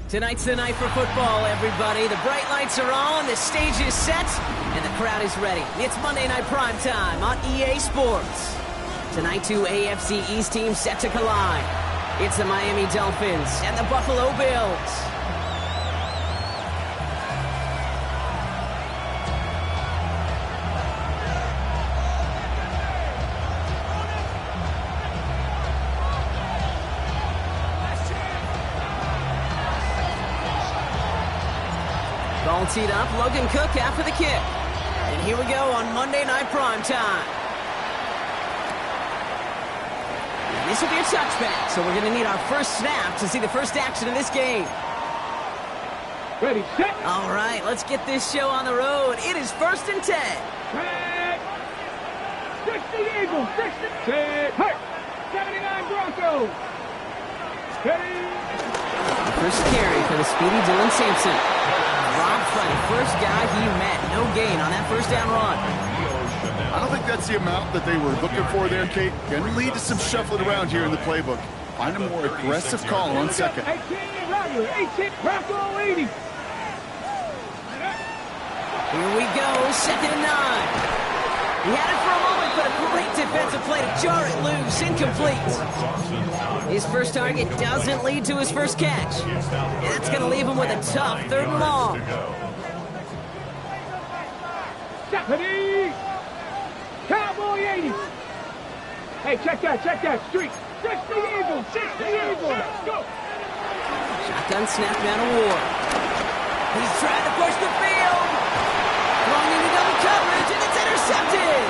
Tonight's the night for football, everybody. The bright lights are on, the stage is set, and the crowd is ready. It's Monday Night Primetime on EA Sports. Tonight, two AFC East teams set to collide. It's the Miami Dolphins and the Buffalo Bills. Ball teed up, Logan Cook after the kick. And here we go on Monday Night Primetime. This will be a touchback, so we're going to need our first snap to see the first action of this game. Ready, set. All right, let's get this show on the road. It is 1st and 10. Set. 60 Eagles, 60. Set. Hurt. 79 Broncos. Steady. First carry for the speedy Dylan Sampson. Rob Funny, first guy he met. No gain on that first down run. I don't think that's the amount that they were looking for there, Kate. Going to lead to some shuffling around here in the playbook. Find a more aggressive call on second. 18 Roger, 18 Bronco 80. Here we go, 2nd and 9. He had it for a moment, but a great defensive play to jar it loose. Incomplete. His first target doesn't lead to his first catch. And that's going to leave him with a tough 3rd and long. Stephanie! Cowboy 80. Hey, check that, street. 60 Eagles, 60 Eagles. Go. Shotgun snap down to Ward. He's trying to push the field. Throwing into double coverage, and it's intercepted.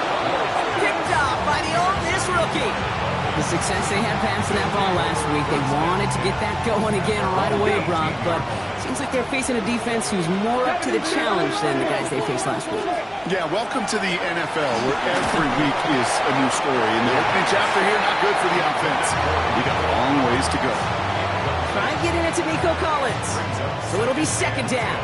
Picked off by the Ole Miss rookie. The success they had passing that ball last week, they wanted to get that going again right away, Brock, but it seems like they're facing a defense who's more up to the challenge than the guys they faced last week. Yeah, welcome to the NFL, where every week is a new story. And the opening chapter here, not good for the offense. We got a long ways to go. Try getting it to Nico Collins. So it'll be 2nd down.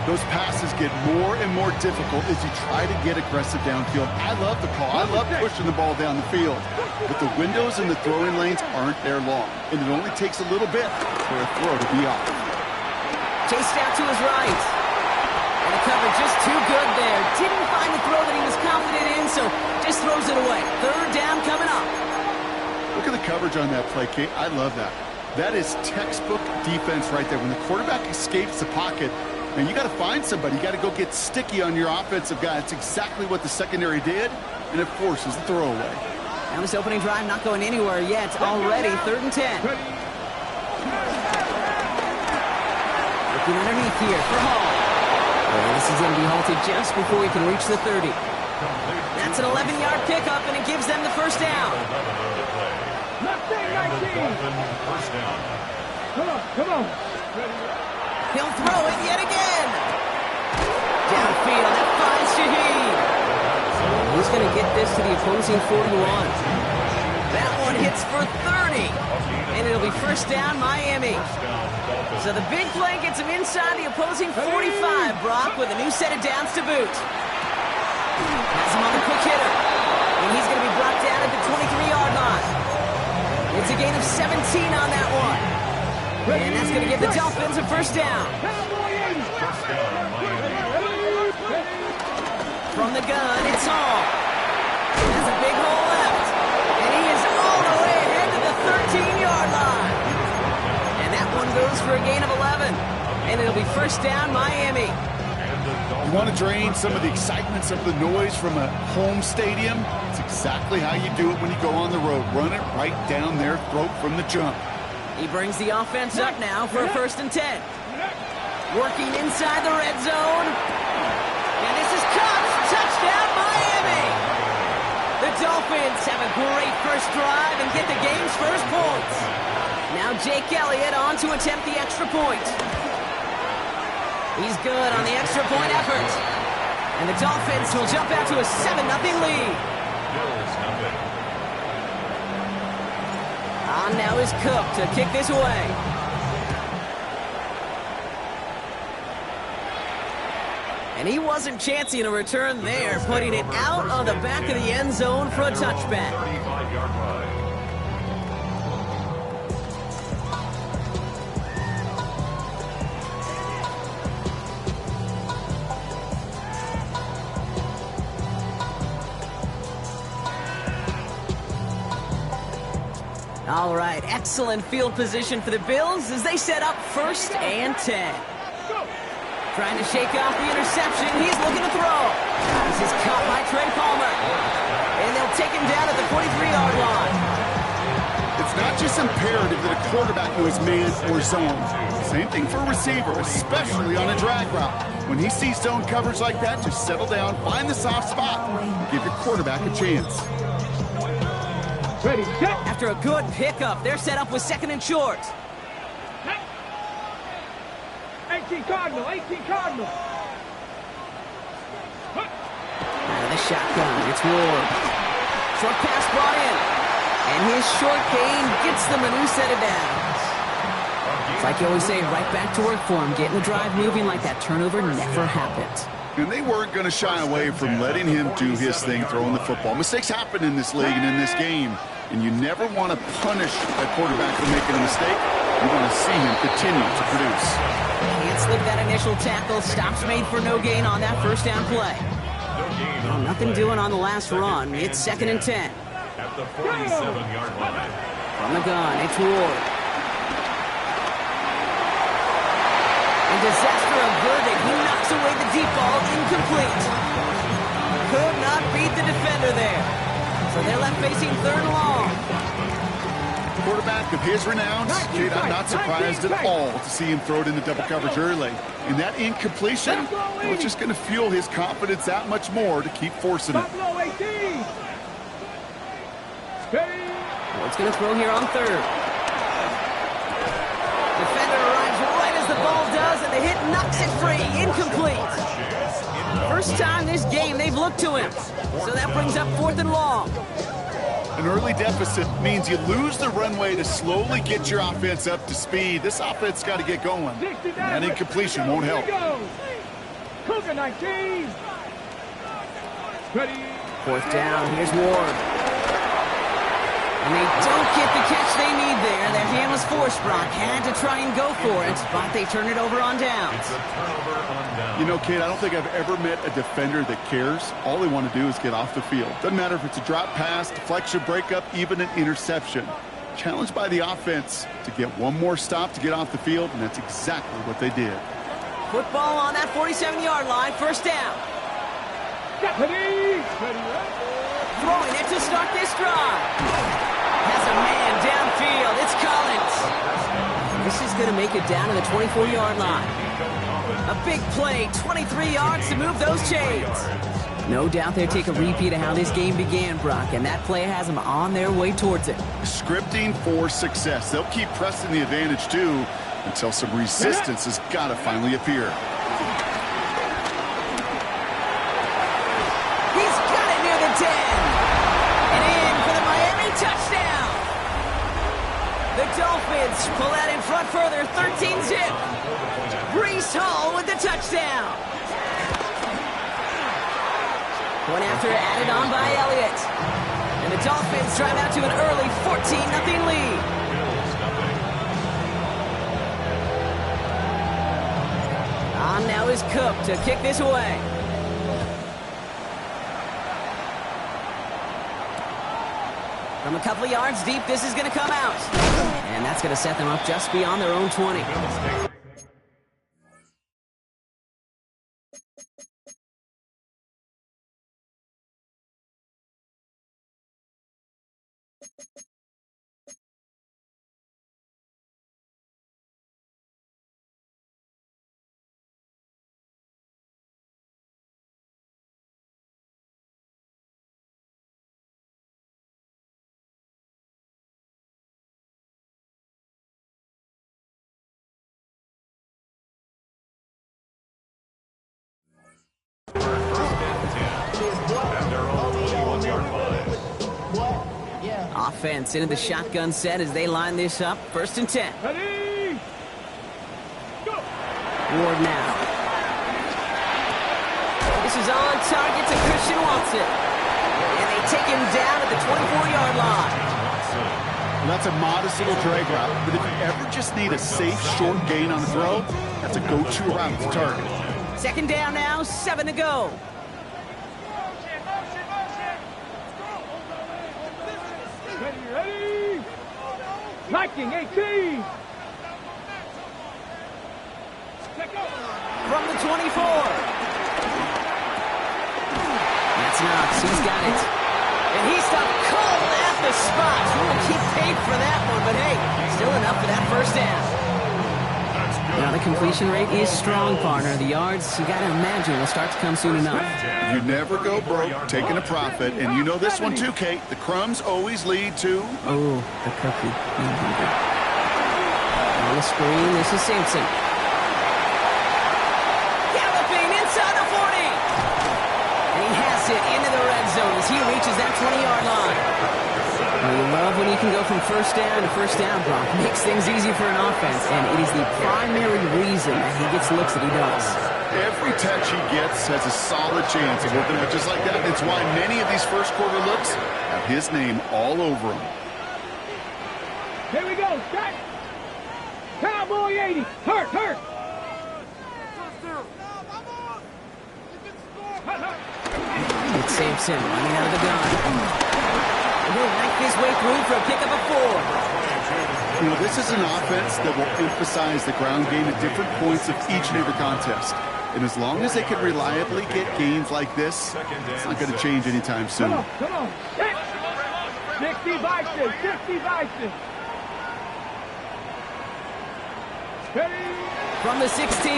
Those passes get more and more difficult as you try to get aggressive downfield. I love the call. I love pushing the ball down the field. But the windows and the throwing lanes aren't there long. And it only takes a little bit for a throw to be off. Chased out to his right. And the cover just too good there. Didn't find the throw that he was confident in, so just throws it away. 3rd down coming up. Look at the coverage on that play, Kate. I love that. That is textbook defense right there. When the quarterback escapes the pocket, man, you got to find somebody. You got to go get sticky on your offensive guy. It's exactly what the secondary did, and it forces the throwaway. Now this opening drive not going anywhere yet. Already 3rd and 10. Looking underneath here for Hall. And this is going to be halted just before he can reach the 30. That's an 11-yard pickup, and it gives them the first down. Mustang 19. Come on. He'll throw it yet again. Downfield, that finds Shaheed. He's going to get this to the opposing 41. That one hits for 30. And it'll be 1st down, Miami. So the big play gets him inside the opposing 45, Brock, with a new set of downs to boot. Has him on the quick hitter. And he's going to be brought down at the 23-yard line. It's a gain of 17 on that one. And that's going to give the Dolphins a 1st down. From the gun, it's Hall. Has a big hole left. And he is all the way ahead to the 13-yard line. And that one goes for a gain of 11. And it'll be 1st down, Miami. You want to drain some of the excitement, some of the noise from a home stadium? It's exactly how you do it when you go on the road. Run it right down their throat from the jump. He brings the offense up now for a 1st and 10. Working inside the red zone. And this is caught. Touchdown, Miami! The Dolphins have a great first drive and get the game's first points. Now Jake Elliott on to attempt the extra point. He's good on the extra point effort. And the Dolphins will jump out to a 7-0 lead. On now is Cook to kick this away. And he wasn't chancing a return there, putting it out on the back of the end zone for a touchback. All right, excellent field position for the Bills as they set up 1st and 10. Trying to shake off the interception. He's looking to throw. This is caught by Trey Palmer. And they'll take him down at the 43-yard line. It's not just imperative that a quarterback knows man or zone. Same thing for a receiver, especially on a drag route. When he sees zone coverage like that, just settle down, find the soft spot, give your quarterback a chance. Ready, set. After a good pickup, they're set up with 2nd and short. 18 Cardinal, 18 Cardinal. Out of the shotgun, it's Ward. Short pass brought in. And his short gain gets them a new set of downs. It's like you always say, right back to work for him. Getting the drive moving like that turnover never happened. And they weren't going to shy away from letting him do his thing, throwing the football. Mistakes happen in this league and in this game. And you never want to punish a quarterback for making a mistake. You want to see him continue to produce. Can't slip that initial tackle. Stops made for no gain on that 1st down play. Well, nothing doing on the last run. It's 2nd and 10. At the 47-yard line. From the gun, it's Ward. And disaster averted. He knocks away the deep ball, incomplete. Could not beat the defender there. So they're left facing 3rd and long. Quarterback of his renown, Kate, I'm not surprised at all to see him throw it into double coverage early. And that incompletion, it's just going to fuel his confidence that much more to keep forcing it. Buffalo 18. Ward's going to throw here on 3rd. Defender arrives right as the ball does, and the hit knocks it free. Incomplete. First time this game they've looked to him. So that brings up 4th and long. An early deficit means you lose the runway to slowly get your offense up to speed. This offense got to get going. And that incompletion won't help. Cougar 19. Ready. 4th down, here's Ward. And they don't get the catch they need there. Their hand was forced. Brock had to try and go for it, but they turn it over on downs. It's a turnover on downs. You know, Kate, I don't think I've ever met a defender that cares. All they want to do is get off the field. Doesn't matter if it's a drop pass, deflection, breakup, even an interception. Challenged by the offense to get one more stop to get off the field, and that's exactly what they did. Football on that 47-yard line, 1st down. Ready. Throwing it to start this drive. Has a man downfield. It's Collins. This is going to make it down to the 24-yard line. A big play, 23 yards to move those chains. No doubt they'll take a repeat of how this game began, Brock, and that play has them on their way towards it. Scripting for success. They'll keep pressing the advantage, too, until some resistance has got to finally appear. He's got it near the 10. And in for the Miami touchdown. The Dolphins pull out in front further, 13-zip. Breece Hall with the touchdown. One after added on by Elliott. And the Dolphins drive out to an early 14-0 lead. On now is Cook to kick this away. From a couple of yards deep, this is going to come out. And that's going to set them up just beyond their own 20. Offense into the shotgun set as they line this up. 1st and 10. Ready. Go. Ward now. This is on target to Christian Watson. And they take him down at the 24-yard line. Well, that's a modest little drag route, but if you ever just need a safe, short gain on the throw, that's a go-to route to target. 2nd down now, 7 to go. Ready. Viking 18. From the 24. That's Knox. He's got it. And he stopped cold at the spot. We'll keep paid for that one, but hey, still enough for that first down. Now the completion rate is strong, partner. The yards, you got to imagine, will start to come soon enough. You never go broke taking a profit, and you know this one too, Kate. The crumbs always lead to... Oh, the cookie. On the screen, this is Simpson. Galloping inside the 40. And he has it into the red zone as he reaches that 20-yard line. You love when you can go from first down to first down, Brock. Makes things easy for an offense, and it is the primary reason that he gets looks that he does. Every touch he gets has a solid chance of working out just like that. It's why many of these first quarter looks have his name all over them. Here we go. Set. Cowboy 80. Hurt. It's Sampson running out of the gun. He'll make his way through for a pickup of 4. You know, this is an offense that will emphasize the ground game at different points of each and every contest. And as long as they can reliably get gains like this, it's not going to change anytime soon. Come on. 60 Vikings. 60 Vikings. From the 16. Deep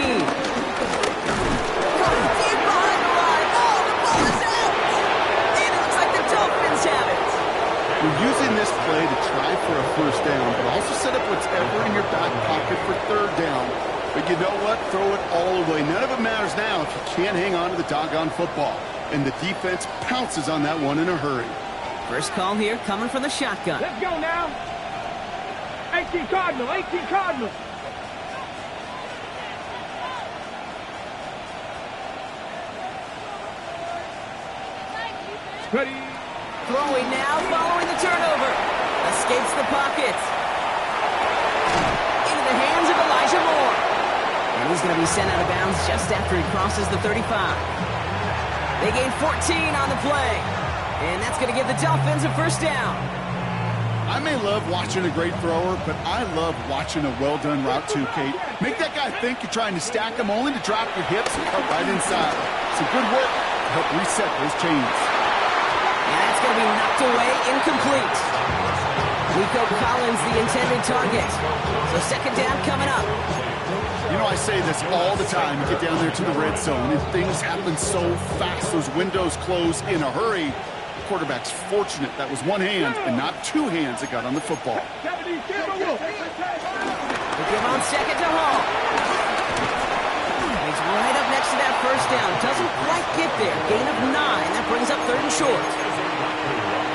behind the line. Oh, the ball is out. And it looks like the Dolphins have it. You're using this play to try for a first down, but also set up whatever in your back pocket for third down. But you know what? Throw it all away. None of it matters now if you can't hang on to the doggone football. And the defense pounces on that one in a hurry. First call here coming from the shotgun. Let's go now. 18 Cardinal. 18 Cardinal. Ready. Throwing now, following the turnover. Escapes the pocket. Into the hands of Elijah Moore. And he's going to be sent out of bounds just after he crosses the 35. They gain 14 on the play. And that's going to give the Dolphins a first down. I may love watching a great thrower, but I love watching a well-done route too, Kate. Make that guy think you're trying to stack him only to drop your hips and cut right inside. Some good work to help reset those chains. And that's going to be knocked away, incomplete. Nico Collins, the intended target. So second down coming up. You know, I say this all the time. You get down there to the red zone, and things happen so fast. Those windows close in a hurry. The quarterback's fortunate that was one hand and not two hands that got on the football. They give on second to Hall. He's right up next to that first down. Doesn't quite get there. Gain of 9. That brings up third and short.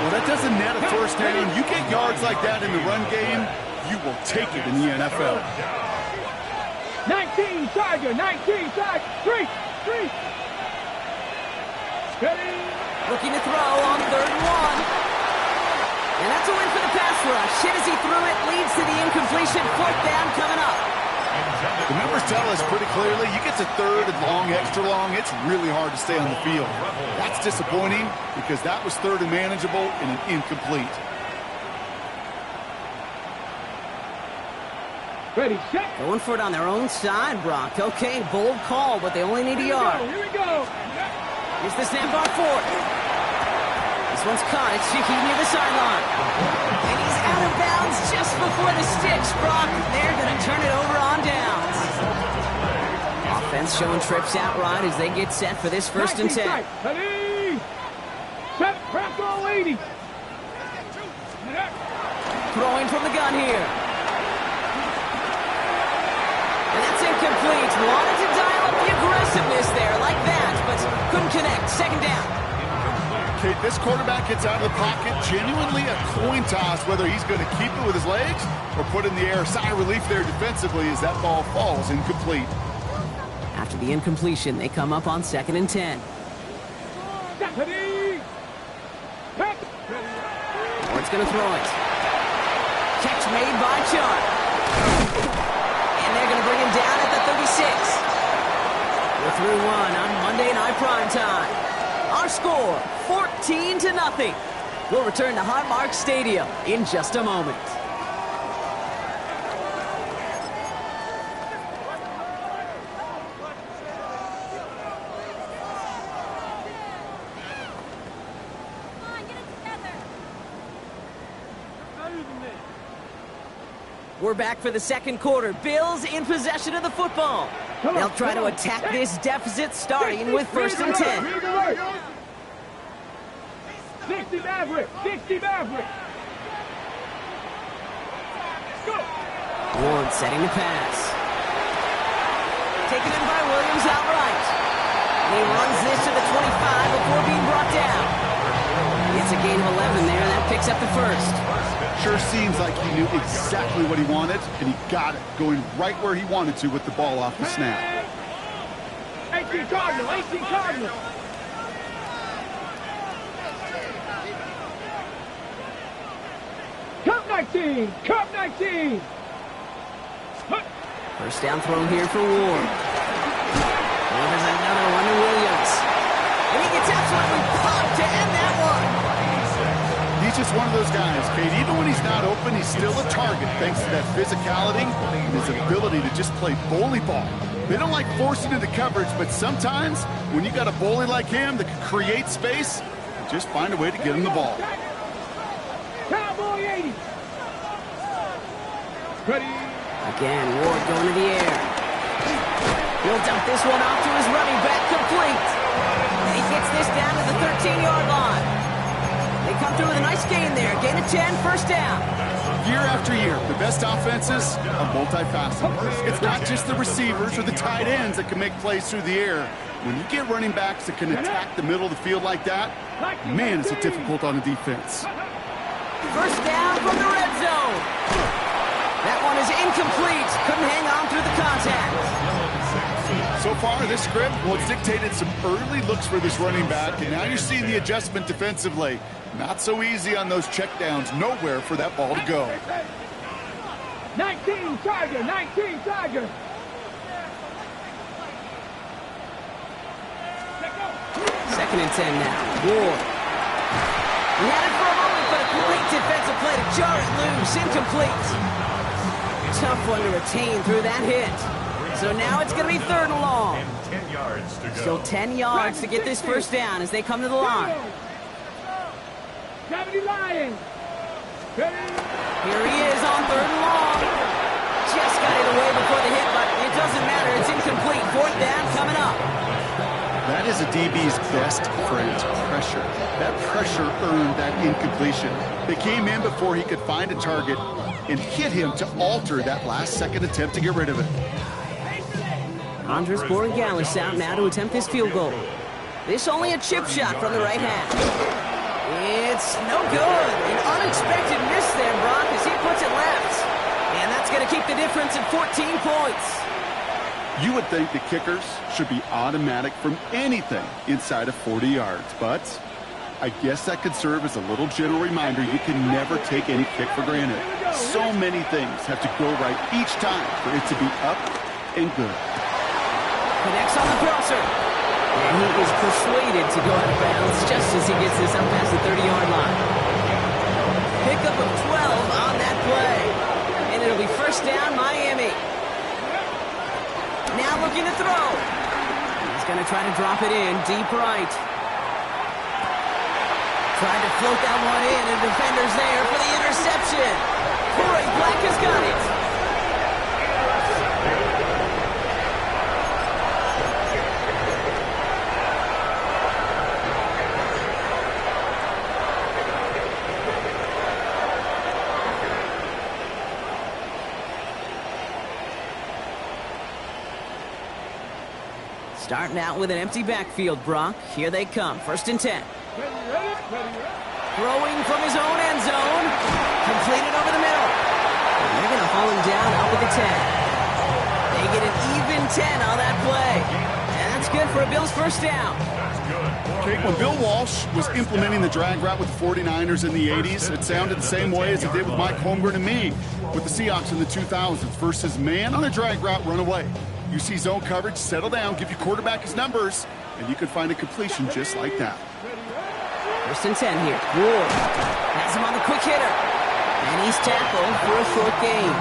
Well, that doesn't net a first down. You get yards like that in the run game, you will take it in the NFL. 19 Tiger. 19 Tiger. 3. Ready. Looking to throw on third and 1. And that's a win for the pass rush. Hit as he threw it. Leads to the incompletion. Fourth down coming up. The numbers tell us pretty clearly, you get to third and long, extra long, it's really hard to stay on the field. That's disappointing because that was third and manageable and an incomplete. Ready, set. Going for it on their own side, Brock. Okay, bold call, but they only need a yard. Here we go. Here's the snap on fourth. This one's caught. It's Shiki near the sideline. And he's out of bounds just before the sticks, Brock. They're going to turn it over on downs. Offense showing trips out right as they get set for this first and 10. Ready. Set. Crack all 80. Throwing from the gun here. And that's incomplete. Wanted to dial up the aggressiveness there like that, but couldn't connect. Second down. Okay, this quarterback gets out of the pocket, genuinely a coin toss whether he's going to keep it with his legs or put it in the air. Sigh of relief there defensively as that ball falls incomplete. After the incompletion, they come up on second and 10. Ward's going to throw it. Catch made by Chubb. And they're going to bring him down at the 36. We're through one on Monday Night Primetime. Our score, 14-0. We'll return to Highmark Stadium in just a moment. We're back for the second quarter. Bills in possession of the football. They'll try to attack this deficit starting with 1st and 10. 60 Maverick! 60 Maverick! Go! Ward setting the pass. Taken in by Williams outright. And he runs this to the 25 before being brought down. It's a gain of 11 there, and that picks up the first. Sure seems like he knew exactly what he wanted, and he got it, going right where he wanted to with the ball off the snap. 18 Cardinal! 18 Cardinal! Cup 19! Cup 19! First down throw here for Ward. And there's another one to Williams. And he gets absolutely popped to end that one. He's just one of those guys, Kate. Even when he's not open, he's still a target thanks to that physicality and his ability to just play bully ball. They don't like forcing into coverage, but sometimes when you got a bully like him that can create space, just find a way to get him the ball. Cowboy 80! Ready? Again, Ward going to the air. He'll dump this one off to his running back, complete. And he gets this down to the 13-yard line. They come through with a nice gain there. Gain of 10, first down. Year after year, the best offenses are multifaceted. It's not just the receivers or the tight ends that can make plays through the air. When you get running backs that can attack the middle of the field like that, man, is it difficult on the defense. First down from the red zone. That one is incomplete. Couldn't hang on through the contact. So far, this script, well, it's dictated some early looks for this running back, and now you're seeing the adjustment defensively. Not so easy on those checkdowns. Nowhere for that ball to go. 19 Tiger! 19 Tiger! Second and 10 now. Ward. He had it for a moment, but a great defensive play to jar it loose. Incomplete. Tough one to retain through that hit. So now it's going to be 3rd and long. And 10 yards to go. Still 10 yards to get this first down as they come to the line. 70 Lions! Ready? Here he is on 3rd and long. Just got it away before the hit, but it doesn't matter. It's incomplete. 4th down coming up. That is a DB's best friend, pressure. That pressure earned that incompletion. They came in before he could find a target and hit him to alter that last-second attempt to get rid of it. Andres Borregales out now to attempt this field goal. This only a chip shot from the right half. It's no good. An unexpected miss there, Brock, as he puts it left. And that's going to keep the difference at 14 points. You would think the kickers should be automatic from anything inside of 40 yards, but I guess that could serve as a little general reminder you can never take any kick for granted. So many things have to go right each time for it to be up and good. Connects on the crosser. And he is persuaded to go out of bounds just as he gets this up past the 30-yard line. Pickup of 12 on that play. And it'll be first down, Miami. Now looking to throw. He's going to try to drop it in deep right. Tried to float that one in, and the defender's there for the interception. Corey Black has got it. Starting out with an empty backfield, Brock. Here they come. 1st and 10. Throwing from his own end zone. Completed over the middle. And they're going to haul him down out with the 10. They get an even 10 on that play. And that's good for a Bills first down. Okay, when Bill Walsh was implementing the drag route with the 49ers in the 80s, it sounded the same way as it did with Mike Holmgren and me with the Seahawks in the 2000s versus man on a drag route, run away. You see zone coverage, settle down, give your quarterback his numbers, and you can find a completion just like that. 1st and 10 here. Ward has him on the quick hitter. And he's tackled for a short gain.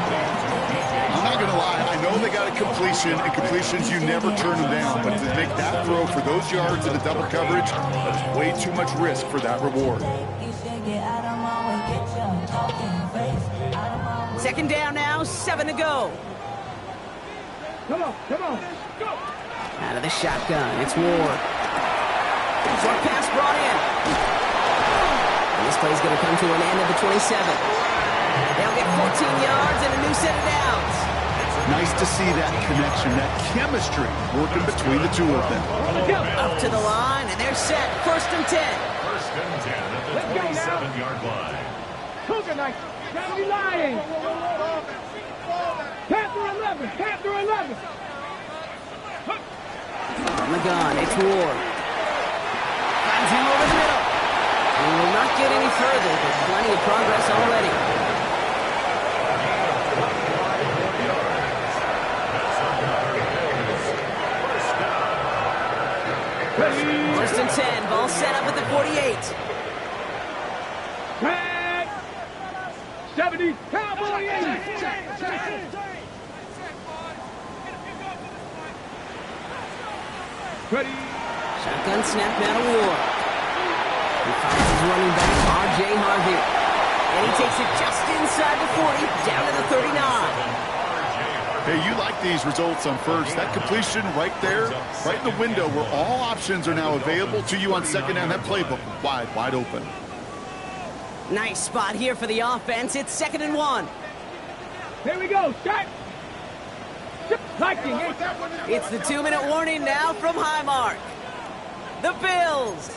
I'm not going to lie. I know they got a completion, and completions, you never turn them down. But to make that throw for those yards in the double coverage, that's way too much risk for that reward. 2nd Second down now, 7 to go. Come on, come on. Go. Out of the shotgun, it's Ward. Short pass brought in. And this play's going to come to an end at the 27. They'll get 14 yards and a new set of downs. Nice to see that connection, that chemistry working between the two of them. Up to the line, and they're set. First and 10. First and 10 at the 27-yard line. Cougar Knights, gotta be lying. Panther 11, Panther 11. On the gun, it's Ward. Finds him over the middle. And will not get any further, but plenty of progress already. First and 10, ball set up at the 48. Tag. 70, Cowboy 80. Ready. Shotgun snap now to Ward. He finds his running back, R.J. Harvey. And he takes it just inside the 40, down to the 39. Hey, you like these results on first. That completion right there, right in the window where all options are now available to you on second down. That playbook wide open. Nice spot here for the offense. It's 2nd and 1. Here we go, start. Liking. It's the 2-minute warning now from Highmark. The Bills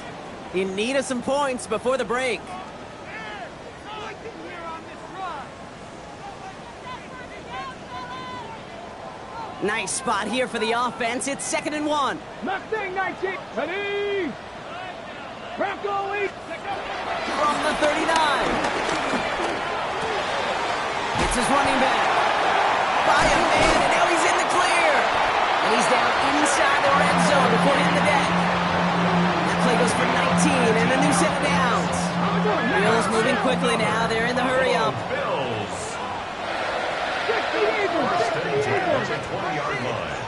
in need of some points before the break. Nice spot here for the offense. It's 2nd and 1. Mustang 19. Ready. Bronco 8. From the 39. It's his running back. By a man, and now he's in the clear. And he's down inside the red zone before hitting the deck. That play goes for 19 and a new set of downs. Bills moving quickly now. They're in the hurry up. Bills. First and 10 at the 20-yard line.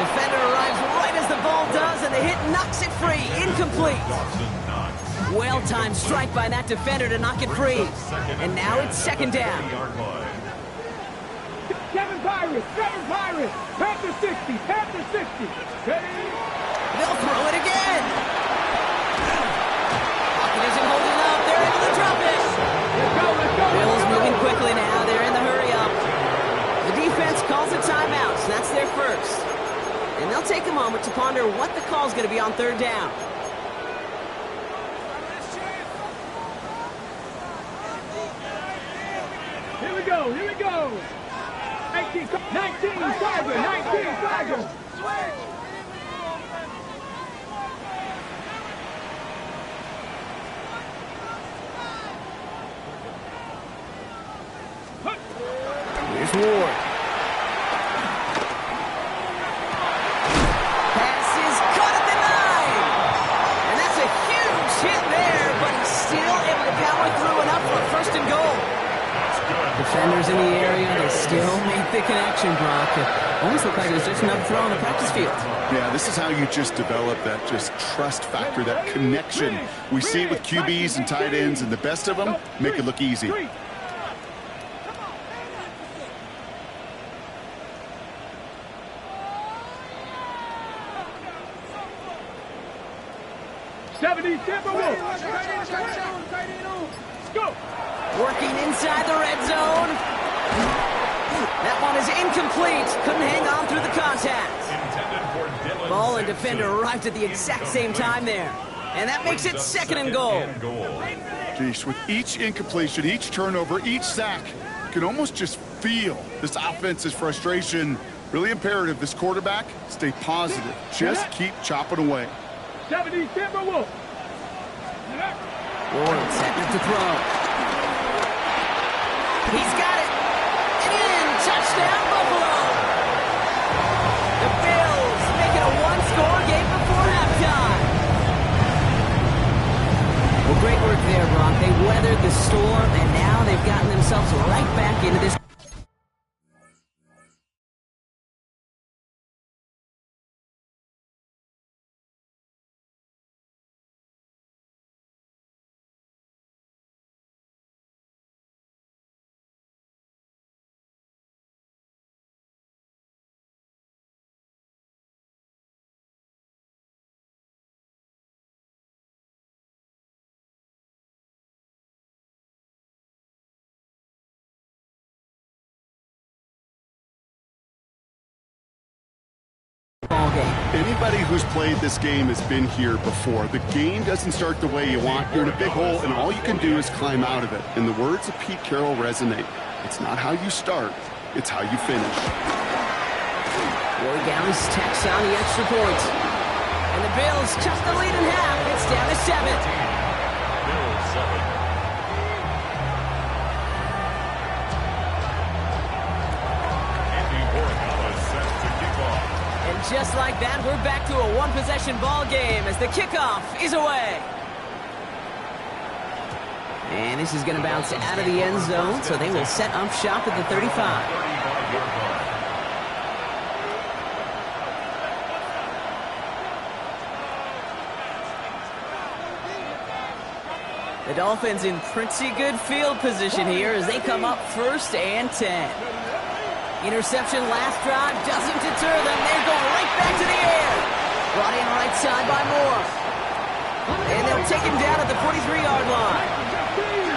Defender arrives right as the ball does, and the hit knocks it free. Incomplete. Well-timed strike by that defender to knock it free. And now it's 2nd down. Kevin Pirates, Panther 60, Panther 60. Ready. They'll throw it again. Pocket isn't holding up. They're able to drop it. Let's go. Bills moving quickly now. They're in the hurry up. The defense calls a timeout, so that's their first. And they'll take a moment to ponder what the call is going to be on 3rd down. Here we go, here we go. 19 Tiger, 19 Tiger. Here's Ward. Pass is caught at the 9. And that's a huge hit there, but he's still able to power through enough for a 1st and goal. Defenders in the area, they still make the connection, Brock. It almost looked like it was just another throw on the practice field. Yeah, this is how you just develop that just trust factor, that connection. We see it with QBs and tight ends, and the best of them make it look easy. 70, Timberwolves. Go. Working inside the red zone. That one is incomplete. Couldn't hang on through the contact. Ball and defender arrived at the exact same time there. And that makes it 2nd and goal. Geesh, with each incompletion, each turnover, each sack, you can almost just feel this offense's frustration. Really imperative, this quarterback, stay positive. Just keep chopping away. 70 Timberwolves. Ward setting up to throw. He's got it. And in. Touchdown, Buffalo. The Bills make it a one-score game before halftime. Well, great work there, Brock. They weathered the storm, and now they've gotten themselves right back into this ball game. Anybody who's played this game has been here before. The game doesn't start the way you want. You're in a big hole, and all you can do is climb out of it. And the words of Pete Carroll resonate. It's not how you start, it's how you finish. Roy Galley's tacks on the extra point. And the Bills cut the lead in half. It's down to 7. Bills 7. And just like that, we're back to a one-possession ball game as the kickoff is away. And this is going to bounce out of the end zone, so they will set up shop at the 35. The Dolphins in pretty good field position here as they come up 1st and 10. Interception last drive doesn't deter them. They go right back to the air. Brought in right side by Moore. And they'll take him down at the 43-yard line.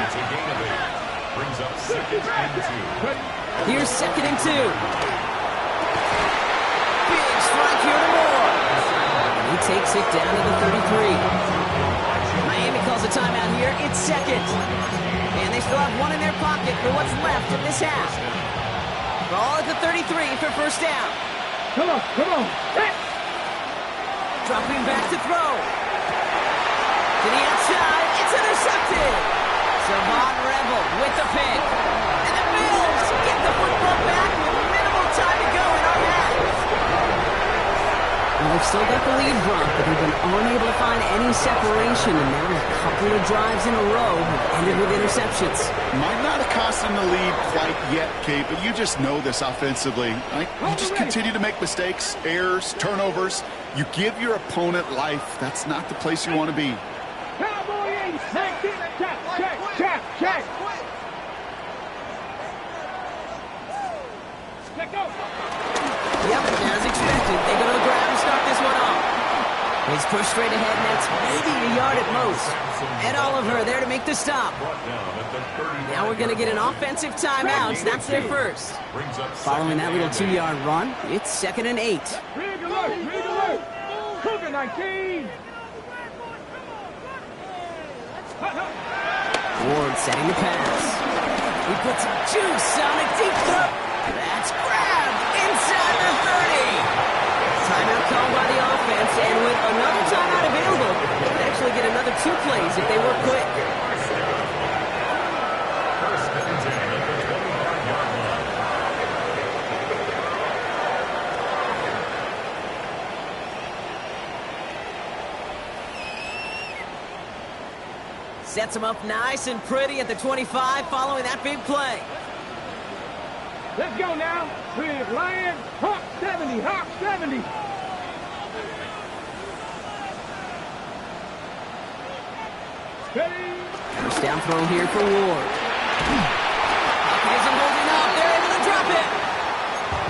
It's a gain of 8. Brings up 2nd and 2. Here's 2nd and 2. Big strike here to Moore. And he takes it down to the 33. Miami calls a timeout here. It's 2nd. And they still have one in their pocket for what's left of this half. Ball at the 33 for 1st down. Come on, come on. Hey. Dropping back to throw. To the outside. It's intercepted. Savon Rebel with the pick. And the Bills get the football back with minimal time to go in our half. Well, they've still got the lead, Brock, but they've been unable to find any separation, and now a couple of drives in a row have ended with interceptions. Might not have cost them the lead quite yet, Kate, but you just know this offensively. Right? You just continue to make mistakes, errors, turnovers. You give your opponent life. That's not the place you want to be. Cowboy 8, 19, check. Let go. Yep, as expected, they go to the ground and start this one off. He's pushed straight ahead, and that's maybe a yard at most. Ed Oliver there to make the stop. Now we're going to get an offensive timeout. So that's their first. Following that little 2-yard run, it's 2nd and 8. Rig alert. Cougar 19. Ward setting the pass. He puts some juice on a deep throw. That's grabbed inside the 30. Timeout called by the offense, and with another timeout available, they could actually get another 2 plays if they work quick. First and 10 at the 25-yard line. Sets them up nice and pretty at the 25 following that big play. Let's go now. With Lions, Hawk 70. Ready? First down throw here for Ward. Pocket isn't holding up. They're able to drop it.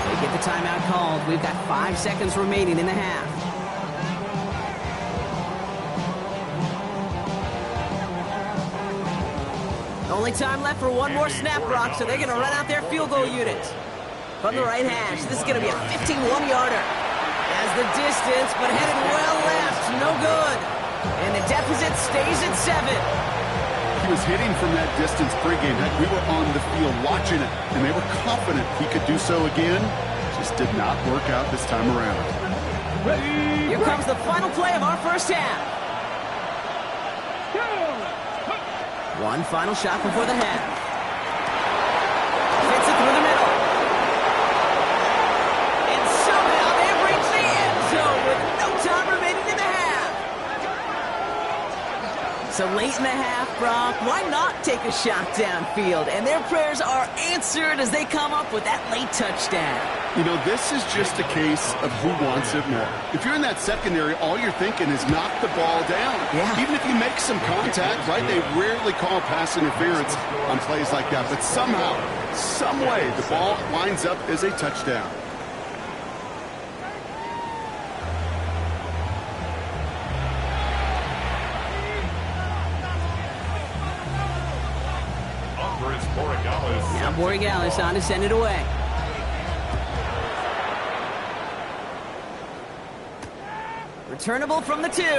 They get the timeout called. We've got 5 seconds remaining in the half. Only time left for one more snap, Brock, so they're going to run out their field goal unit. From the right hash, this is going to be a 51-yarder. As the distance, but headed well left. No good. And the deficit stays at 7. He was hitting from that distance pregame. Heck, we were on the field watching it, and they were confident he could do so again. Just did not work out this time around. Ready? Here comes the final play of our first half. One final shot before the half. Fits it through the middle. And somehow they've reached the end zone with no time remaining in the half. So late in the half, Brock, why not take a shot downfield? And their prayers are answered as they come up with that late touchdown. You know, this is just a case of who wants it more. If you're in that secondary, all you're thinking is knock the ball down. Yeah. Even if you make some contact, right, they rarely call pass interference on plays like that. But somehow, some way, the ball winds up as a touchdown. Now Borregales on to send it away. Returnable from the 2. And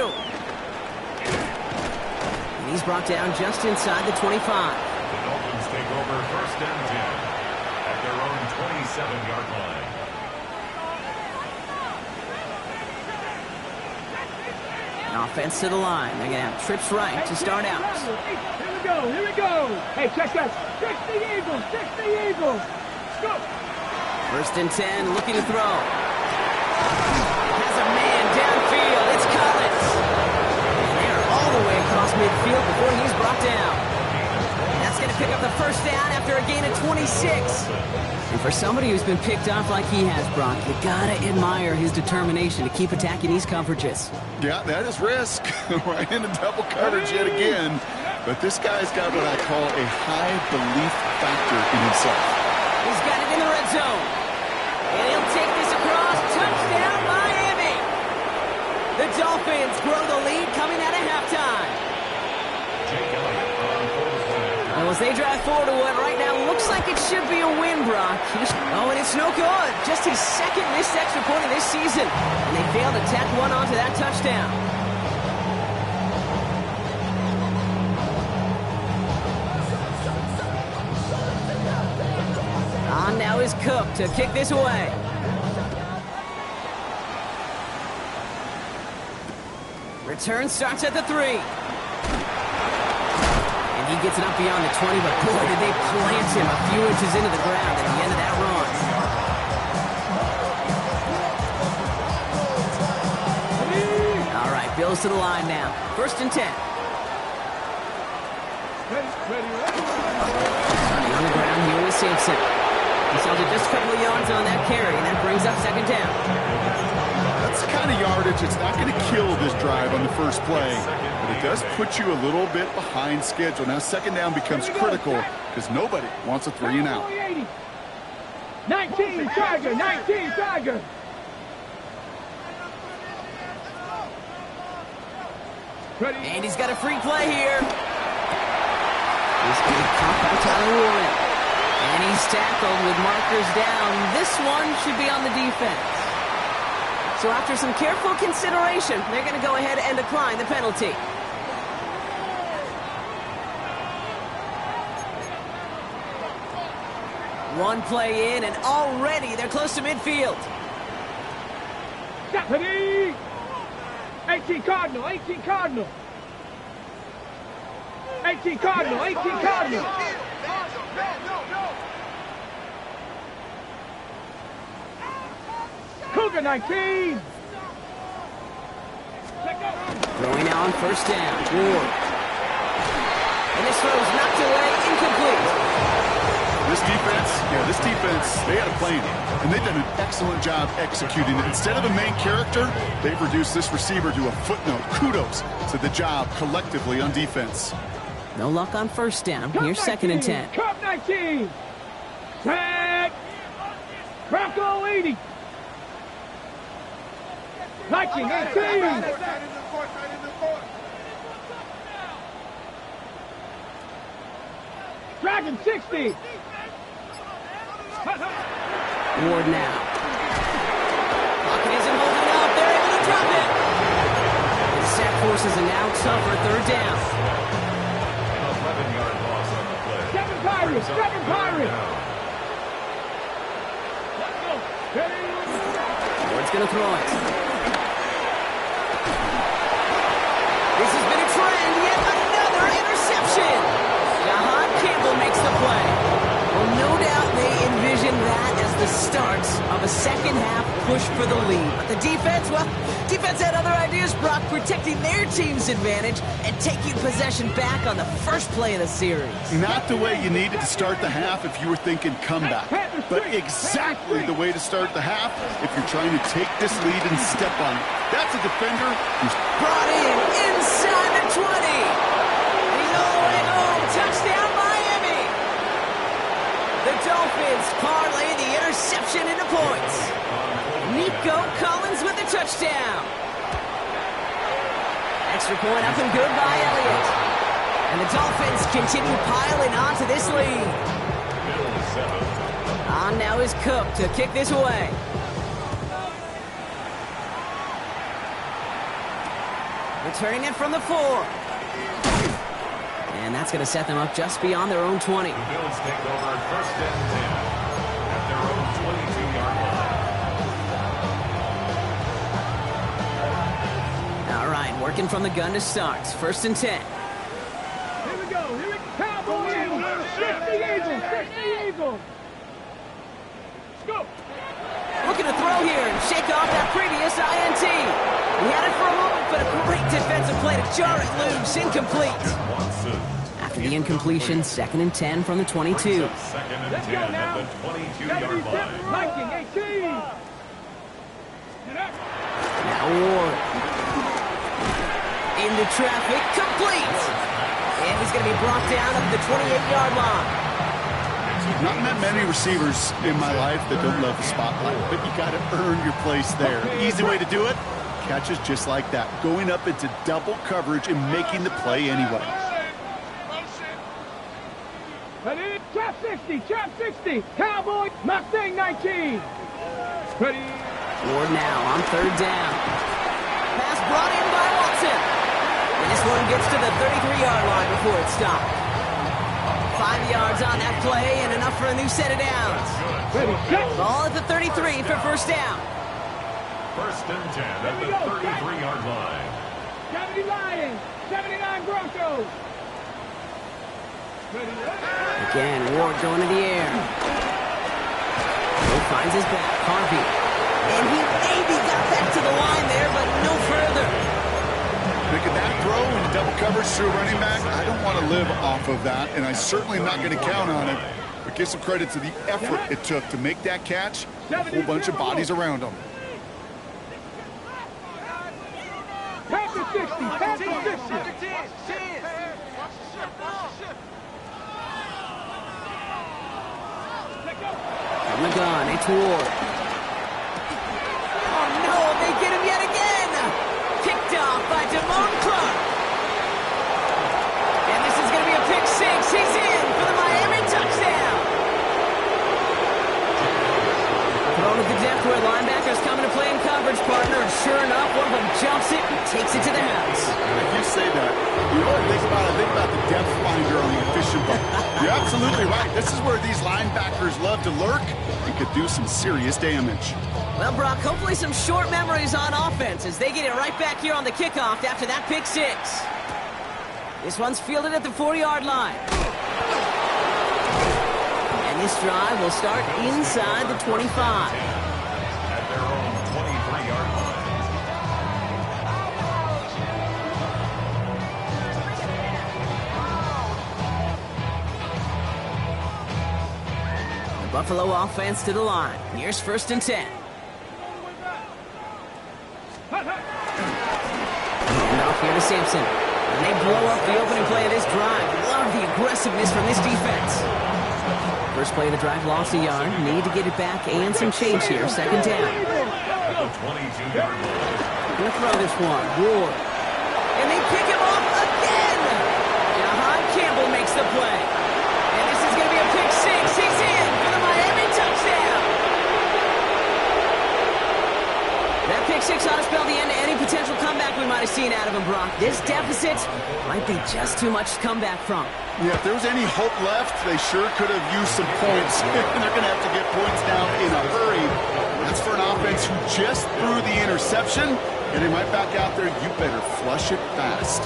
he's brought down just inside the 25. The Dolphins take over 1st and 10 at their own 27-yard line. Offense to the line. They're going to have trips right to start out. Here we go. Hey, check that. Check the Eagles. Check the Eagles. Go. 1st and 10, looking to throw. Has a man downfield. It's Collins. And they're all the way across midfield before he's brought down. That's going to pick up the 1st down after a gain of 26. And for somebody who's been picked off like he has, Brock, you got to admire his determination to keep attacking these coverages. Yeah, that is risk. Right into double coverage yet again. But this guy's got what I call a high belief factor in himself. He's got it in the red zone. And he'll take this across. Touchdown, Miami. The Dolphins grow the lead coming out of halftime. Well, as they drive forward to what right now looks like it should be a win, Brock. Oh, and it's no good. Just his 2nd missed extra point of this season. And they failed to tack one onto that touchdown. On now is Cook to kick this away. Return starts at the 3. And he gets it up beyond the 20, but boy, did they plant him a few inches into the ground at the end of that run. All right, Bills to the line now. 1st and 10. On the ground here with Sampson. He held it just a couple of yards on that carry, and that brings up 2nd down. That's the kind of yardage. It's not going to kill this drive on the first play, but it does put you a little bit behind schedule. Now 2nd down becomes critical because nobody wants a 3 and out. 19 Tiger, 19 Tiger. And he's got a free play here. He's going to pop by Tyler Warren. And he's tackled with markers down. This one should be on the defense. So after some careful consideration, they're going to go ahead and decline the penalty. One play in, and already they're close to midfield. 18 Cardinal, 18 Cardinal. 18 Cardinal, 18 Cardinal. Cougar 19. Throwing out on 1st down. Ward. And this throw is knocked away, incomplete. This defense, they had a plan, and they've done an excellent job executing it. Instead of a main character, they've reduced this receiver to a footnote. Kudos to the job collectively on defense. No luck on 1st down. Here's 2nd and 10. Cup 19. Tag. Bronco 80. 1918. Dragon 60. Ward now. Pocket isn't holding up. They're able to drop it. The sack forces a now tougher 3rd down. An 11-yard loss on the play. 7 Pirates. 7 Pirates. Ward's going to throw it. This has been a trend. Yet another interception. Jahan Campbell makes the play. Well, no doubt they envisioned that as the start of a 2nd half push for the lead. But the defense, well, defense had other ideas, Brock, protecting their team's advantage and taking possession back on the first play of the series. Not the way you needed to start the half if you were thinking comeback, but exactly the way to start the half if you're trying to take this lead and step on it. That's a defender who's brought in inside the 20. He's all the way home. Touchdown, Miami. The Dolphins parlay the interception into points. Nico Collins with the touchdown. Extra point up and good by Elliott. And the Dolphins continue piling on to this lead. On now is Cook to kick this away. Returning it from the 4. And that's going to set them up just beyond their own 20. The Bills take over first and 10 at their own 22-yard line. All right, working from the gun to start. First and 10. Here we go. Here we go. Cowboy Eagles. 60 Eagles. 60 Eagles. Let's go. Looking to throw here and shake off that previous INT. He had it for a moment, but a great defensive play to jar it loose. Incomplete. After the incompletion, second and 10 from the 22. Second and 10 at the 22-yard line. Liking 18. Now Ward. Into traffic, complete. And he's going to be brought down at the 28-yard line. Not met many receivers in my life that don't love the spotlight, but you got to earn your place there. Easy way to do it, catches just like that, going up into double coverage and making the play anyway. Ready? Trap 60, trap 60. Cowboy, Mustang 19. Ready? Ward now on third down. Pass brought in by Watson. And this one gets to the 33-yard line before it stopped. 5 yards on that play and enough for a new set of downs. Ready, set. Ball at the 33 for first down. First and 10 at the 33-yard line. 70 Lions, 79 Broncos. Ready? Again, Ward going to the air. He finds his back, Harvey. And he maybe got back to the line there, but no further. Making that throw in double coverage to a running back, I don't want to live off of that, and I certainly am not going to count on it. But give some credit to the effort it took to make that catch, a whole bunch of bodies around him. Pass it 60, pass it 60. From the gun, it's Ward. Oh no, they get him yet again! Picked off by Damone Clark. And this is going to be a pick 6. He's in for the Miami touchdown. Thrown at the depth where linebackers coming to play in coverage, partner. And sure enough, one of them jumps it and takes it to the house. If you say that, you know what I think about the depth finder on the fishing boat. You're absolutely right. This is where these linebackers love to lurk and could do some serious damage. Well, Brock, hopefully some short memories on offense as they get it right back here on the kickoff after that pick 6. This one's fielded at the 40-yard line. And this drive will start inside the 25. At their own 23-yard line. The Buffalo offense to the line. Here's first and 10. And off here to Sampson. And they blow up the opening play of this drive. Love the aggressiveness from this defense. First play of the drive, lost a yard. Need to get it back and some change here. Second down. At the 22-yard line. Gonna throw this one. Ward. And they pick him off again. Jahan Campbell makes the play. And this is going to be a pick 6. He's in for the Miami touchdown. That pick 6 ought to spell the end to any potential comeback we might have seen out of him, Brock. This deficit might be just too much to come back from. Yeah, if there was any hope left, they sure could have used some points. And they're going to have to get points down in a hurry. That's for an offense who just threw the interception. Getting right back out there, you better flush it fast.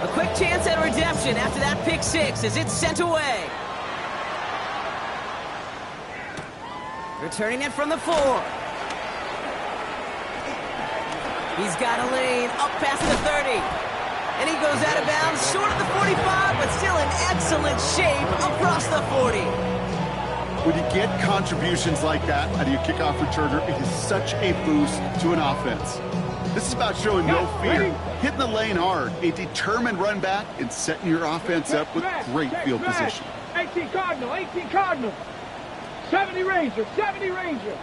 A quick chance at redemption after that pick 6 as it's sent away. Returning it from the 4. He's got a lane up past the 30. And he goes out of bounds short of the 45, but still in excellent shape across the 40. When you get contributions like that out of your kickoff returner, it is such a boost to an offense. This is about showing no fear, hitting the lane hard, a determined run back, and setting your offense up with great field position. 18 Cardinal, 18 Cardinal. 70 Ranger, 70 Ranger.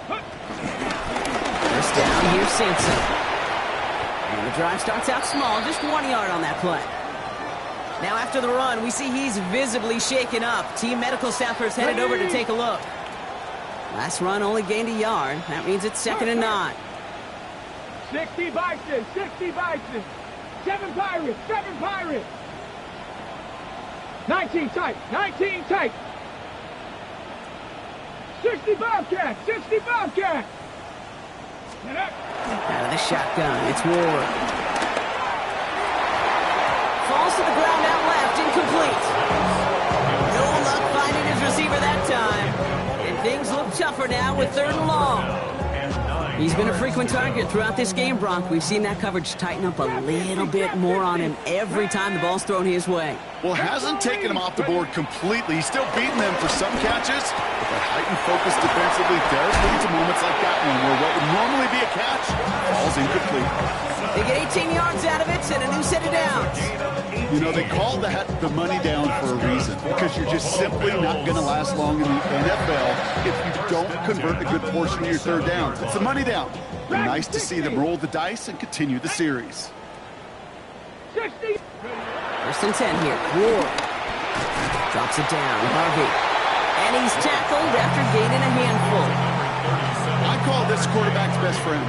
First down, here's Sampson. And the drive starts out small, just 1 yard on that play. Now after the run, we see he's visibly shaken up. Team medical staffers headed over to take a look. Last run only gained a yard. That means it's second and 9. 60 Bison, 60 Bison. 7 Pirates, 7 Pirates. 19 tight, 19 tight. 60 Bobcats, 60 Bobcats. Out of the shotgun, it's Ward. Falls to the ground out left, incomplete. No luck finding his receiver that time. And things look tougher now with 3rd and long. He's been a frequent target throughout this game, Brock. We've seen that coverage tighten up a little bit more on him every time the ball's thrown his way. Well, hasn't taken him off the board completely. He's still beating them for some catches, but that heightened focus defensively does lead to moments like that one where what would normally be a catch falls incomplete. They get 18 yards out of it and a new set of downs. You know, they call that the money down for a reason, because you're just simply not going to last long in the NFL if you don't convert a good portion of your 3rd downs. It's the money down. And nice to see them roll the dice and continue the series. 60. 1st and 10 here. Ward drops it down. Harvey. And he's tackled after gaining a handful. I call this quarterback's best friend.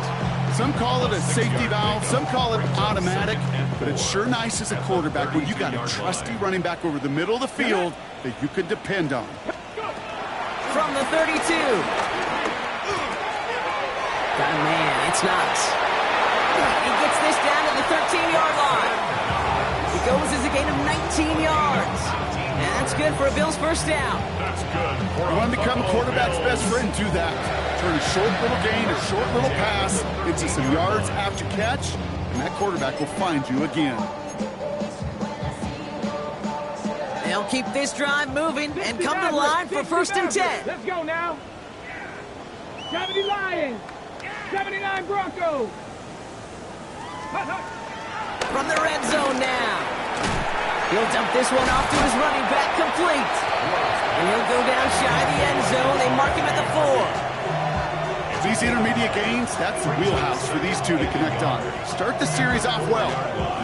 Some call it a safety valve, some call it automatic, but it's sure nice as a quarterback when you got a trusty running back over the middle of the field that you can depend on. From the 32. Got a man, it's Knox. He gets this down to the 13-yard line. It goes as a gain of 19 yards. And that's good for a Bills 1st down. That's good. You want to become a quarterback's best friend, do that. Turn a short little gain, a short little pass into some yards after catch, and that quarterback will find you again. They'll keep this drive moving and come to the line for 1st and 10. Let's go now. 70 Lions, 79 Broncos. From the red zone now. He'll dump this one off to his running back, complete. And he'll go down shy of the end zone. They mark him at the 4. These intermediate gains, that's the wheelhouse for these two to connect on. Start the series off well.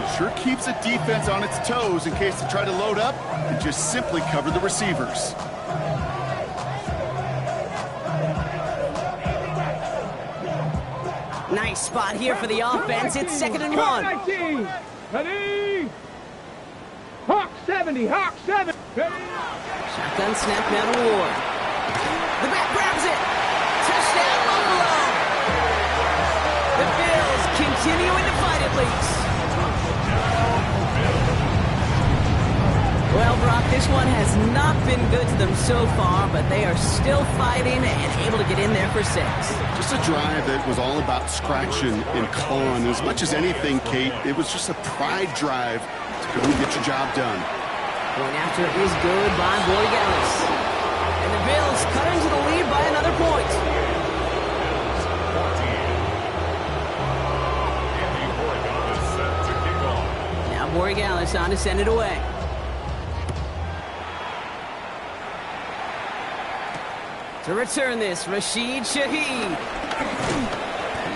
It sure keeps the defense on its toes in case they try to load up and just simply cover the receivers. Nice spot here for the offense. It's 2nd and 1. 19. Ready. Hawk 70, Hawk 7. Ready. Shotgun snap down to Ward. The back grabs it. Touchdown, Buffalo. The Bills continuing to fight at least. Well, Brock, this one has not been good to them so far, but they are still fighting and able to get in there for 6. Just a drive that was all about scratching and clawing. As much as anything, Kate, it was just a pride drive to go and get your job done. Going after it is good by Borregales. And the Bills cut into the lead by another point. Now Borregales on to send it away. To return this, Rashid Shaheed.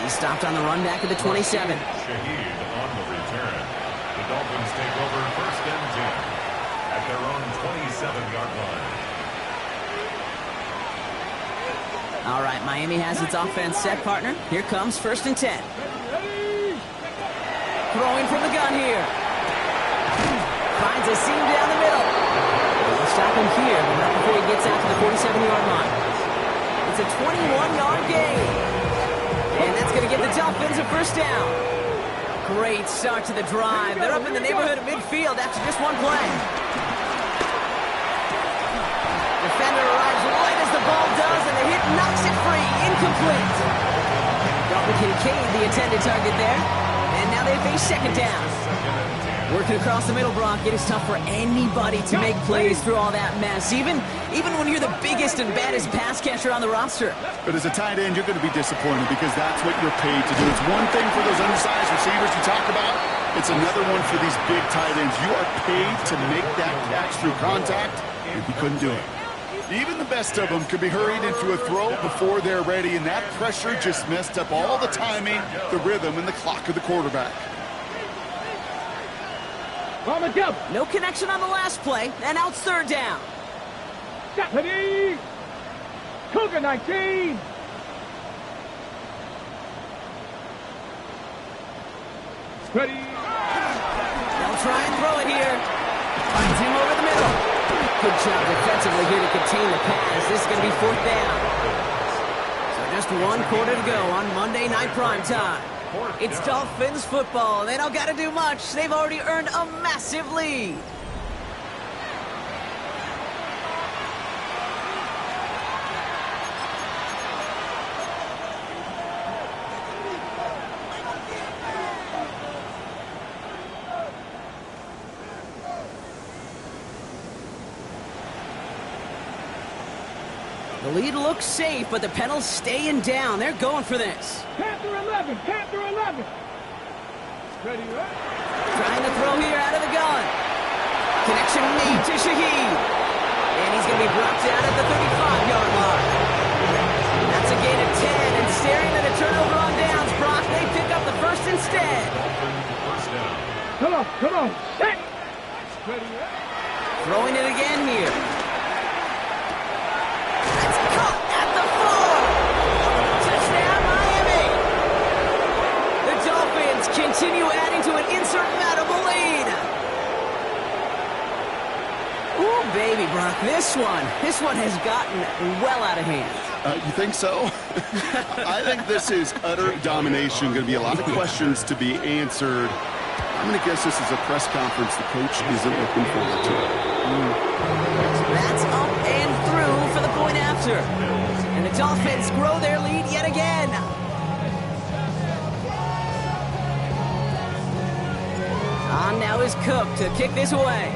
He's stopped on the run back at the 27. Shaheed on the return. The Dolphins take over 1st and 10 at their own 27-yard line. All right, Miami has its offense set, partner. Here comes 1st and 10. Throwing from the gun here. Finds a seam down the middle. They'll stop him here, but not before he gets out to the 47-yard line. It's a 21-yard gain. And that's going to give the Dolphins a 1st down. Great start to the drive. They're up in the neighborhood of midfield after just one play. Defender arrives right as the ball does, and the hit knocks it free. Incomplete. Dalton Kincaid, the intended target there. And now they face 2nd down. Working across the middle, Brock, it is tough for anybody to make plays through all that mess, even when you're the biggest and baddest pass catcher on the roster. But as a tight end, you're going to be disappointed because that's what you're paid to do. It's one thing for those undersized receivers you talk about. It's another one for these big tight ends. You are paid to make that catch through contact, and you couldn't do it. Even the best of them could be hurried into a throw before they're ready, and that pressure just messed up all the timing, the rhythm, and the clock of the quarterback. No connection on the last play, and now it's 3rd down. Ready. Cougar 19. Ready. They'll try and throw it here. Finds him over the middle. Good job defensively here to contain the pass. This is going to be 4th down. So just 1 quarter to go on Monday Night Primetime. It's Dolphins football. They don't got to do much. They've already earned a massive lead. The lead looks safe, but the Penals staying down. They're going for this. Panther 11, Panther 11. Ready, right? Trying to throw here out of the gun. Connection made to Shaheed. And he's going to be brought down at the 35-yard line. That's a gain of 10, and staring at a turnover on downs. Brock, they pick up the first instead. Come on. Set. Ready, right? Throwing it again here. That's caught at the 4. Touchdown, Miami. The Dolphins continue adding to an insurmountable lead. Ooh, baby, Brock, this one has gotten well out of hand. You think so? I think this is utter domination. Going to be a lot of questions to be answered. I'm going to guess this is a press conference the coach isn't looking forward to. That's up and through for the point after. And the Dolphins grow their lead yet again. On now is Cook to kick this away.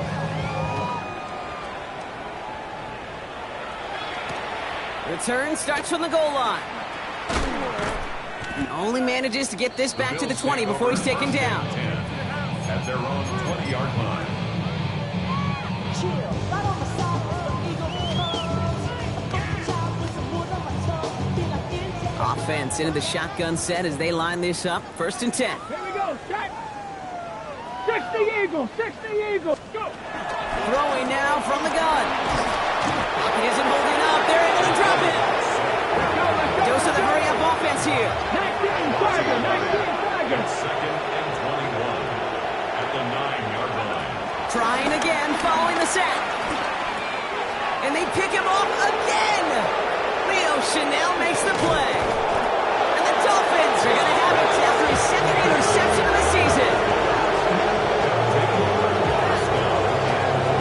Return starts from the goal line. And only manages to get this back to the 20 before he's taken down. At their own 20-yard line. Offense into the shotgun set as they line this up. 1st and 10. Here we go, set. 60 Eagles, 60 Eagles. Go. Throwing now from the gun. He isn't holding up. They're able to drop it. Dose of the hurry-up offense here. 19 Tiger, 19 Tiger. 2nd and 21 at the 9-yard line. Trying again, following the sack. And they pick him off again. Leo Chanel makes the play. And the Dolphins are going to have it after his 2nd interception of the season.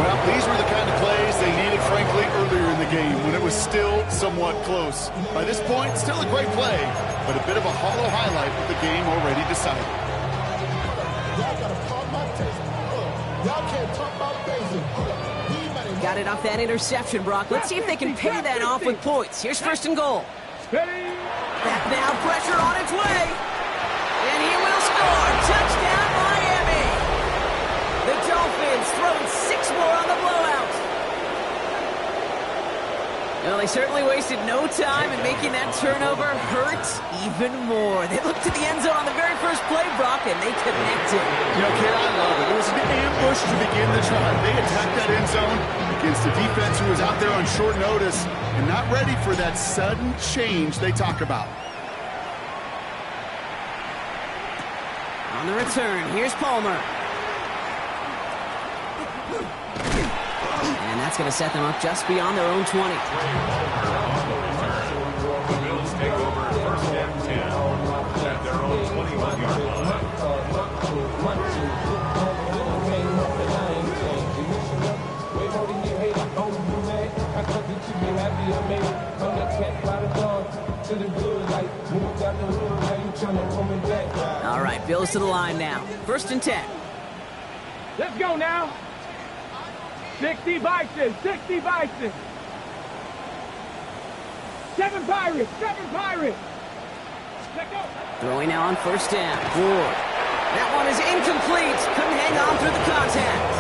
Well, these were the kind of plays they needed, frankly, earlier in the game when it was still somewhat close. By this point, still a great play, but a bit of a hollow highlight with the game already decided. Y'all gotta pop my taste. Y'all can't talk about basic. Got it off that interception, Brock. Let's see if they can pay that off with points. Here's 1st and goal. Ready. Back now, pressure on its way. And he will score. Touchdown, Miami. The Dolphins throwing 6 more on the blowout. Well, they certainly wasted no time in making that turnover hurt even more. They looked to the end zone on the very first play, Brock, and they connected. You know, kid, I love it. It was an ambush to begin the drive. They attacked that end zone against a defense who was out there on short notice and not ready for that sudden change they talk about. On the return, here's Palmer. And that's going to set them up just beyond their own 20. The Bills take over 1st and 10 at their own 21-yard line. All right, Bills to the line now. 1st and 10. Let's go now. 60 Bison, 60 Bison. 7 Pirates, 7 Pirates. Let's go. Throwing now on 1st down. Ward. That one is incomplete. Couldn't hang on through the contact.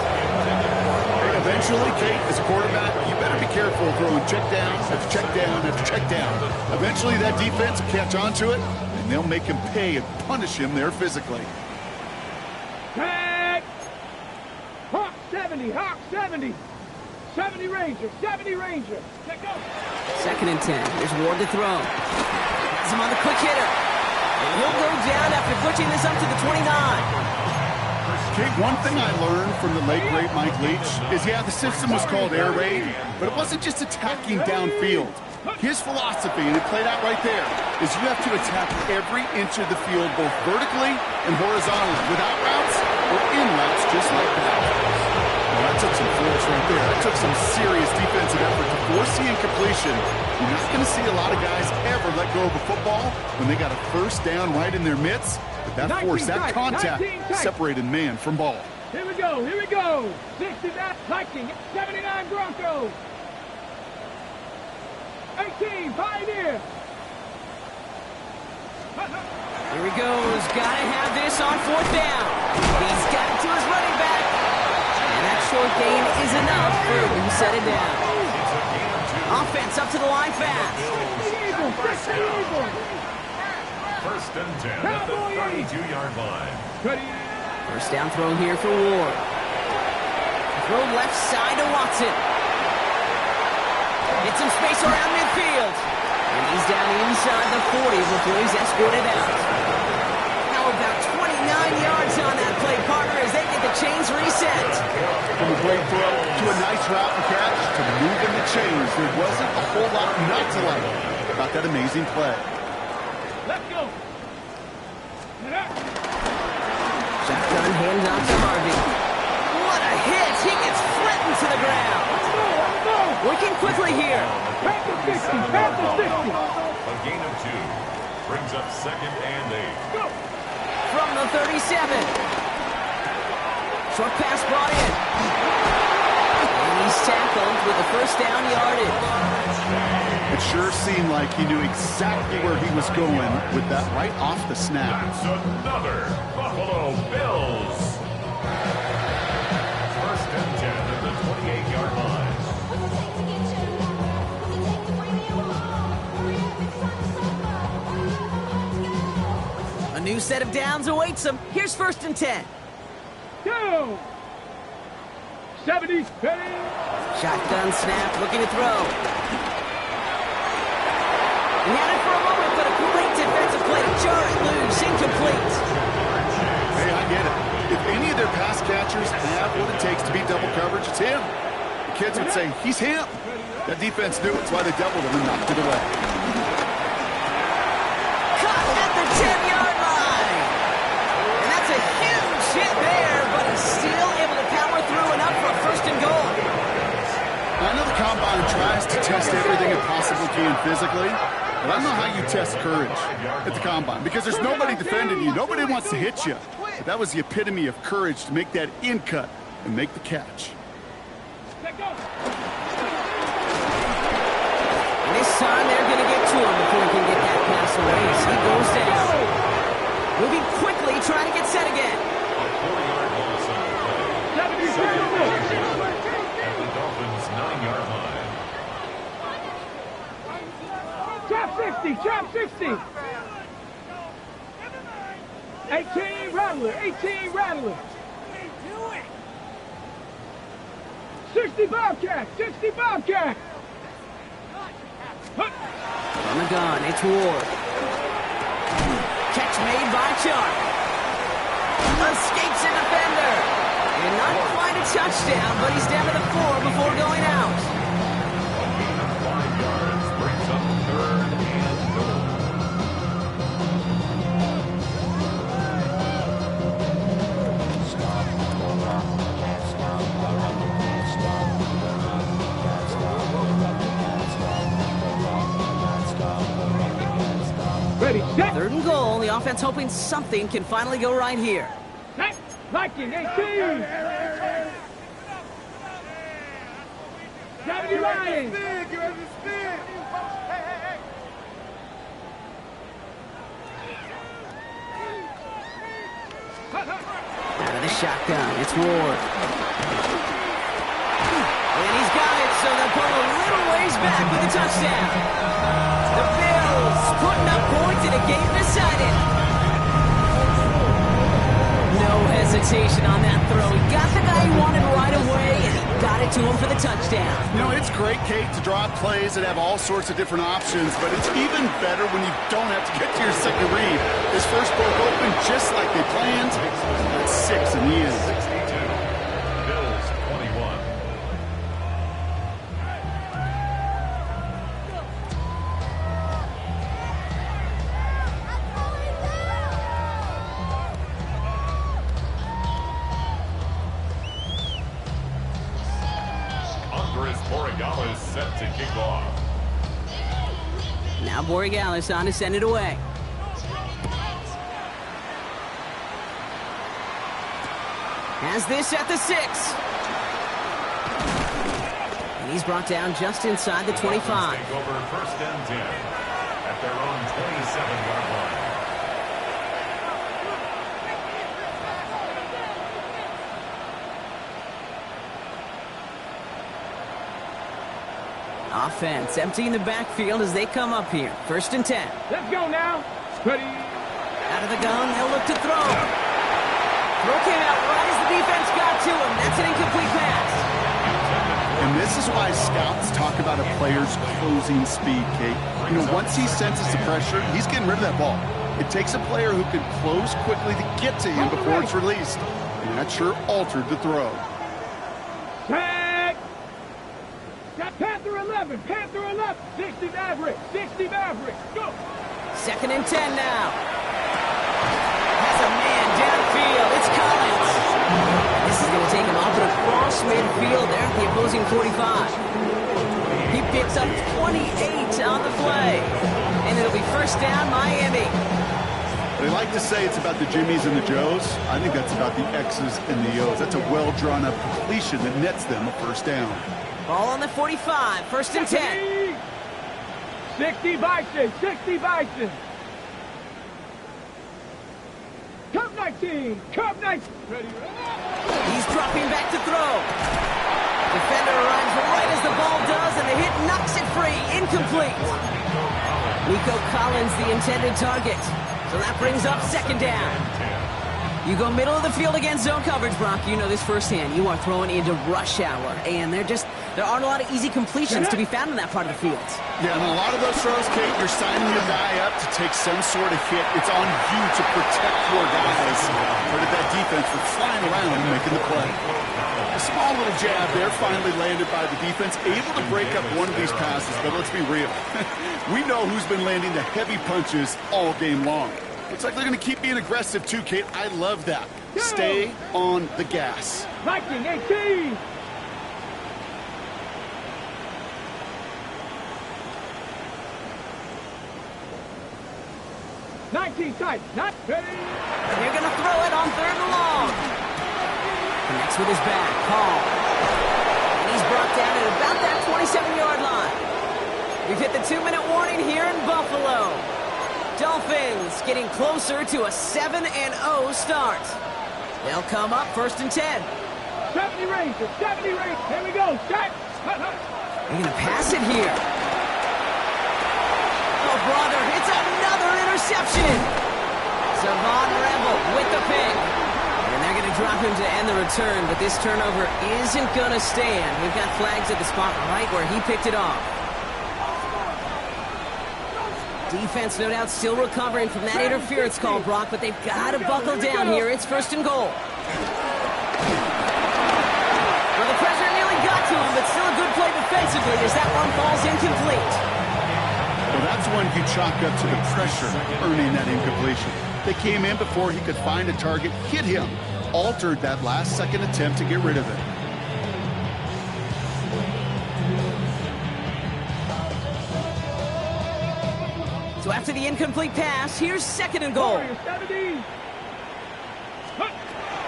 And eventually, Kate, as a quarterback, you better be careful throwing check down after check down after check down. Eventually, that defense will catch on to it, and they'll make him pay and punish him there physically. Tag. Hawk 70, Hawk 70. 70 Ranger, 70 Ranger. Let's go. 2nd and 10. Here's Ward to throw. Has him on the quick hitter. And he'll go down after pushing this up to the 29. Okay, one thing I learned from the late, great Mike Leach is, yeah, the system was called air raid, but it wasn't just attacking downfield. His philosophy, and it played out right there, is you have to attack every inch of the field, both vertically and horizontally, without routes or in routes, just like that. Well, that took some force right there. That took some serious defensive effort to force the incompletion. You're not going to see a lot of guys ever let go of a football when they got a first down right in their midst. But that force, that contact, separated man from ball. Here we go, here we go. 69 Vikings, 79 Broncos. 18 Pioneer. Here he goes. Gotta have this on 4th down. He's got it to his running back. And that short gain is enough for him to set it down. Offense up to the line fast. First and 10 at the 32-yard line. First down throw here for Ward. Throw left side to Watson. Get some space around midfield. And he's down inside the 40 before he's escorted out. How about 29 yards on that play, partner, as they get the chains reset. From a great throw to a nice route and catch to moving the chains. There wasn't a whole lot not to like about that amazing play. Let's go. Shotgun hands off to Harvey. What a hit! He gets flattened to the ground. Working quickly here. Back to 60, back to 60. A gain of 2 brings up 2nd and 8. Go. From the 37. Short pass brought in. And he's tackled with a first down yardage. It sure seemed like he knew exactly where he was going with that right off the snap. That's another Buffalo Bills. First and 10 at the 28-yard line. A new set of downs awaits him. Here's 1st and 10. Go. 70. Shotgun snap, looking to throw. He had it for a moment, but a great defensive play to jar it loose, incomplete. Hey, I get it. If any of their pass catchers have what it takes to beat double coverage, it's him. The kids would say, he's him. That defense knew it's why they doubled him and knocked it away. Caught at the 10-yard line. And that's a huge hit there, but he's still able to power through enough for a 1st and goal. I know the combine tries to test everything it possibly can physically, but I don't know how you test courage at the combine because there's nobody defending you. Nobody wants to hit you. But that was the epitome of courage to make that in cut and make the catch. And this time they're going to get to him before he can get that pass away as he goes down. Moving quickly, trying to get set again. A 4-yard loss on the play. At the Dolphins' 9-yard line. Trap 60, trap 60. 18 Rattler, 18 Rattler. 60 Bobcat, 60 Bobcat. On the gun, it's Ward. Catch made by Chuck. Escapes a defender. And not quite a touchdown, but he's down to the 4 before going out. A gain of 5 yards brings up 3rd and goal. Ready, set. 3rd and goal. The offense hoping something can finally go right here. Set. Viking, 18. 70 Lions. Out of the shotgun, it's Ward. And he's got it, so they'll pull a little ways back with the touchdown. The Bills putting up points in a game decided. No hesitation on that throw. He got the guy he wanted right away, and he got it to him for the touchdown. You know, it's great, Kate, to draw up plays and have all sorts of different options, but it's even better when you don't have to get to your second read. His first broke open just like they planned. That's 6 in the end. 62. Bills 21. Borregales set to kick off. Now Borregales on to send it away. Has this at the 6. And he's brought down just inside the 25. Take over first and 10 at their own 27-yard line. Offense emptying the backfield as they come up here. First and 10. Let's go now. Ready. Out of the gun, they'll look to throw. Throw came out right as the defense got to him. That's an incomplete pass. And this is why scouts talk about a player's closing speed, Kate. You know, once he senses the pressure, he's getting rid of that ball. It takes a player who can close quickly to get to him before it's released. And that sure altered the throw. Tag. Got Panther 11. Panther 11. 60 Maverick. 60 Maverick. Go. Second and 10 now. Has a man downfield. It's Collins. This is going to take him off to cross midfield there at the opposing 45. He picks up 28 on the play. And it'll be first down, Miami. They like to say it's about the Jimmies and the Joes. I think that's about the X's and the O's. That's a well-drawn-up completion that nets them a first down. Ball on the 45. First and 10. 60 Bison. 60 Bison. Cup 19. Cup 19. Ready. He's dropping back to throw. Defender arrives right as the ball does, and the hit knocks it free. Incomplete. Nico Collins, the intended target. So that brings up second down. You go middle of the field against zone coverage, Brock. You know this firsthand. You are throwing into rush hour, and there aren't a lot of easy completions to be found in that part of the field. Yeah, and a lot of those throws, Kate, you're signing your guy up to take some sort of hit. It's on you to protect your guys. Credit that defense for flying around and making the play. A small little jab there finally landed by the defense, able to break up one of these passes, but let's be real. We know who's been landing the heavy punches all game long. Looks like they're going to keep being aggressive too, Kate. I love that. Stay on the gas. Viking 18. Tight. Not ready. They're going to throw it on third and long. Connects with his back. Call. And he's brought down at about that 27-yard line. We've hit the 2-minute warning here in Buffalo. Dolphins getting closer to a 7-0 start. They'll come up first and 10. 70 Rangers. 70 Rangers. Here we go. Set. They're going to pass it here. Oh, brother, it's another interception. Savon Rebel with the pick. And they're going to drop him to end the return, but this turnover isn't going to stand. We've got flags at the spot right where he picked it off. Defense, no doubt, still recovering from that interference call, Brock, but they've got to buckle down here. It's first and goal. Well, the pressure nearly got to him, but still a good play defensively as that one falls incomplete. Well, that's one you chalk up to the pressure earning that incompletion. They came in before he could find a target, hit him, altered that last-second attempt to get rid of it. So after the incomplete pass, here's second and goal.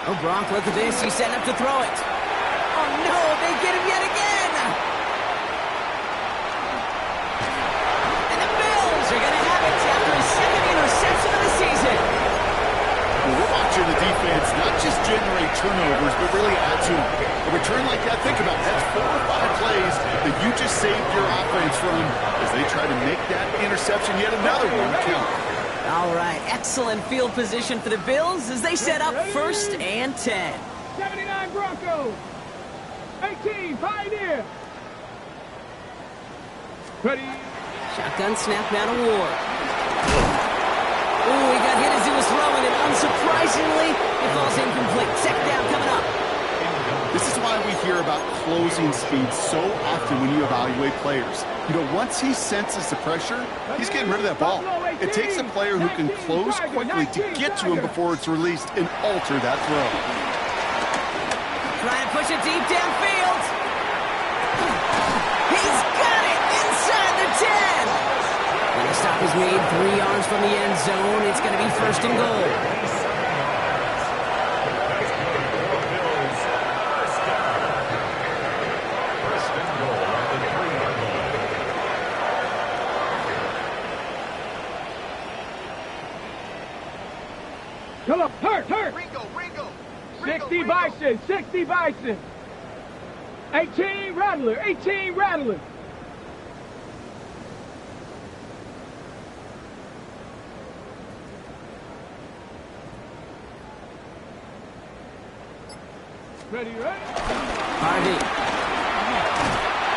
Oh, Brock, look at this. He's setting up to throw it. Oh, no, they get him yet again. And the Bills are going to have it after his second interception of the season. Well, we're watching the defense not just generate turnovers, but really add to them. A return like that, think about it. That's 4 or 5 plays that you just saved your offense from as they try to make that interception yet another one count. All right, excellent field position for the Bills as they set up first and 10. 79 Broncos. 18, Pioneer. Ready. Shotgun snap now to Ward. Ooh, he got hit as he was throwing it. Unsurprisingly, it falls incomplete. Second down coming up. This is why we hear about closing speed so often when you evaluate players. You know, once he senses the pressure, he's getting rid of that ball. It takes a player who can close quickly to get to him before it's released and alter that throw. Trying to push it deep downfield. He's got it inside the 10. And the stop is made 3 yards from the end zone. It's going to be first and goal. Come on, hurt. 60 Bison, 60 Bison. 18 Rattler, 18 Rattler. Ready. Harvey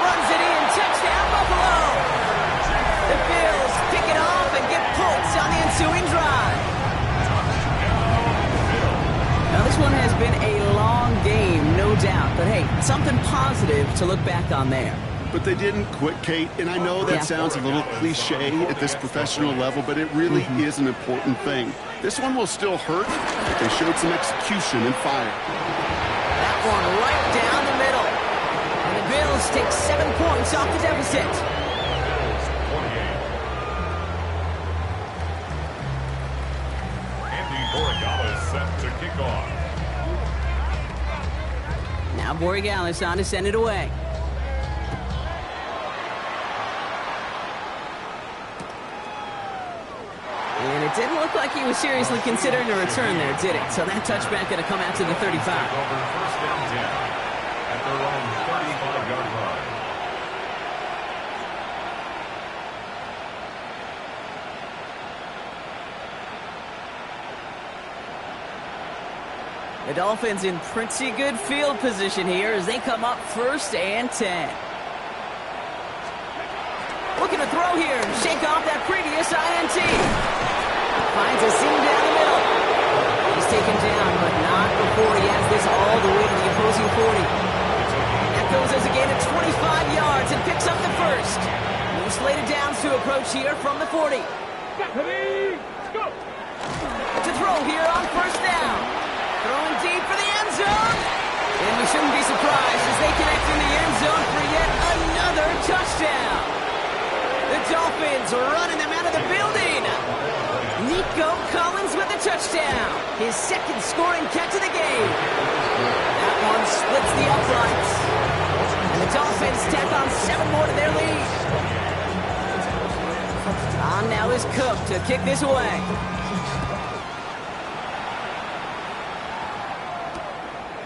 runs it in, touchdown Buffalo. The Bills pick it off and get points on the ensuing drive. Now this one has been a long game, no doubt, but hey, something positive to look back on there. But they didn't quit, Kate, and I know that sounds a little cliche at this professional level, but it really is an important thing. This one will still hurt, but they showed some execution and fire. That one right down the middle. And the Bills take 7 points off the deficit. Andy Borregales set to kick off. Now Borregales on to send it away. And it didn't look like he was seriously considering a return there, did it? So that touchback going to come out to the 35. Over first and 10 at their own 35-yard line. The Dolphins in pretty good field position here as they come up first and 10. Looking to throw here and shake off that previous INT. Finds a seam down the middle. He's taken down, but not before he has this all the way to the opposing 40. That goes as a gain of 25 yards and picks up the first. No slated downs to approach here from the 40. Ready, go. To throw here on first down. Throwing deep for the end zone. And we shouldn't be surprised as they connect in the end zone for yet another touchdown. The Dolphins running them out of the building. Nico Collins with a touchdown. His second scoring catch of the game. That one splits the uprights. And the Dolphins tack on 7 more to their lead. On now is Cook to kick this away.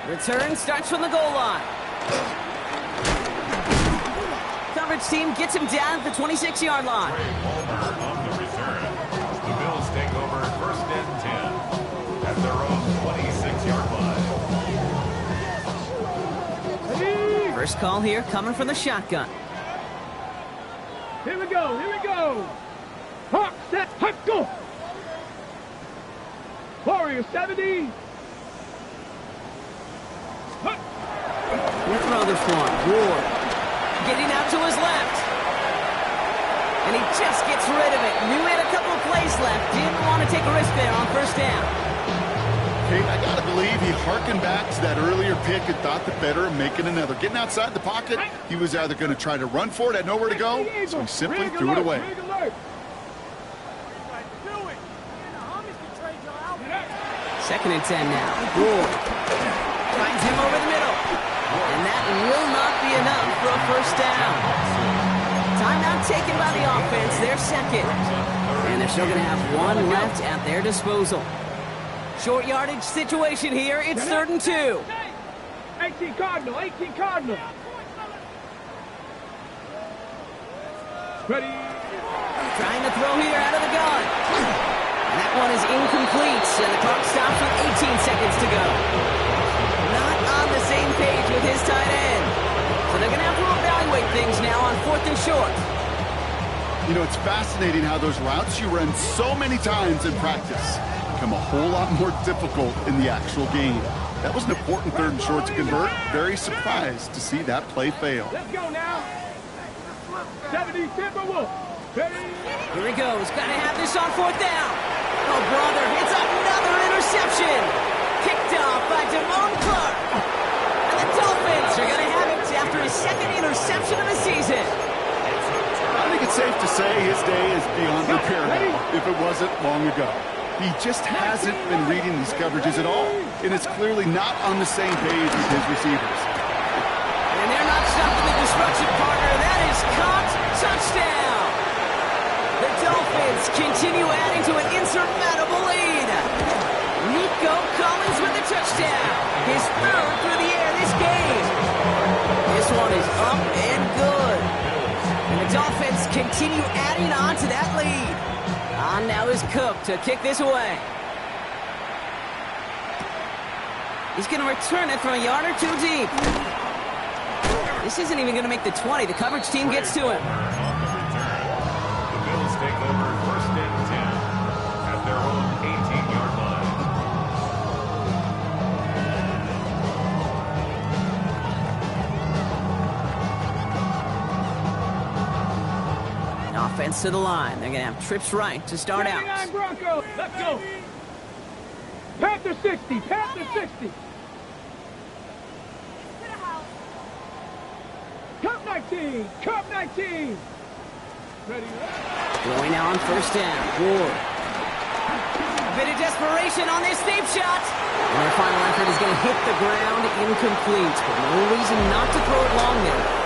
Return starts from the goal line. Coverage team gets him down at the 26-yard line. On the return, the Bills take over first and 10 at their own 26-yard line. First call here coming from the shotgun. Here we go. Hawk, set, hut, go. Warrior 70. Hut. We'll throw this one. Ward getting out to his left. And he just gets rid of it. Knew he had a couple of plays left. Didn't want to take a risk there on first down. Kate, I got to believe he harkened back to that earlier pick and thought the better of making another. Getting outside the pocket, he was either going to try to run for it, had nowhere to go, so he simply threw it away. Second and 10 now. Ward finds him over the middle. And that will not be enough for a first down. Timeout taken by the offense, their second. And they're still going to have 1 left at their disposal. Short yardage situation here. It's 3rd and 2. 18 Cardinal. Ready. Trying to throw here out of the gun. And that one is incomplete. And the clock stops with 18 seconds to go. Not on the same page with his tight end. short. You know, it's fascinating how those routes you run so many times in practice become a whole lot more difficult in the actual game. That was an important 3rd and short to convert. Very surprised to see that play fail. Let's go now. 70 Timberwolves. Ready? Here he goes. Got to have this on 4th down. Oh, brother, it's another interception. Picked off by Damone Clark. And the Dolphins are going to have it after his 2nd interception of the season. I think it's safe to say his day is beyond repair now, if it wasn't long ago. He just hasn't been reading these coverages at all, and it's clearly not on the same page with his receivers. And they're not stopping the destruction, partner. That is caught. Touchdown. The Dolphins continue adding to an insurmountable lead. Nico Collins with the touchdown. His 3rd through the air this game. This one is up and good. And the Dolphins continue adding on to that lead. On now is Cook to kick this away. He's going to return it from a yard or 2 deep. This isn't even going to make the 20. The coverage team gets to him. On the return, the Bills take over 1st and 10 at their own 18-yard line. Offense to the line. They're going to have trips right to start out. 79 Broncos. Let's go. Panther 60. Panther 60. Cup 19. Cup 19. Ready? Going now on 1st down. Ward. A bit of desperation on this deep shot. And their final effort is going to hit the ground incomplete. But no reason not to throw it long there.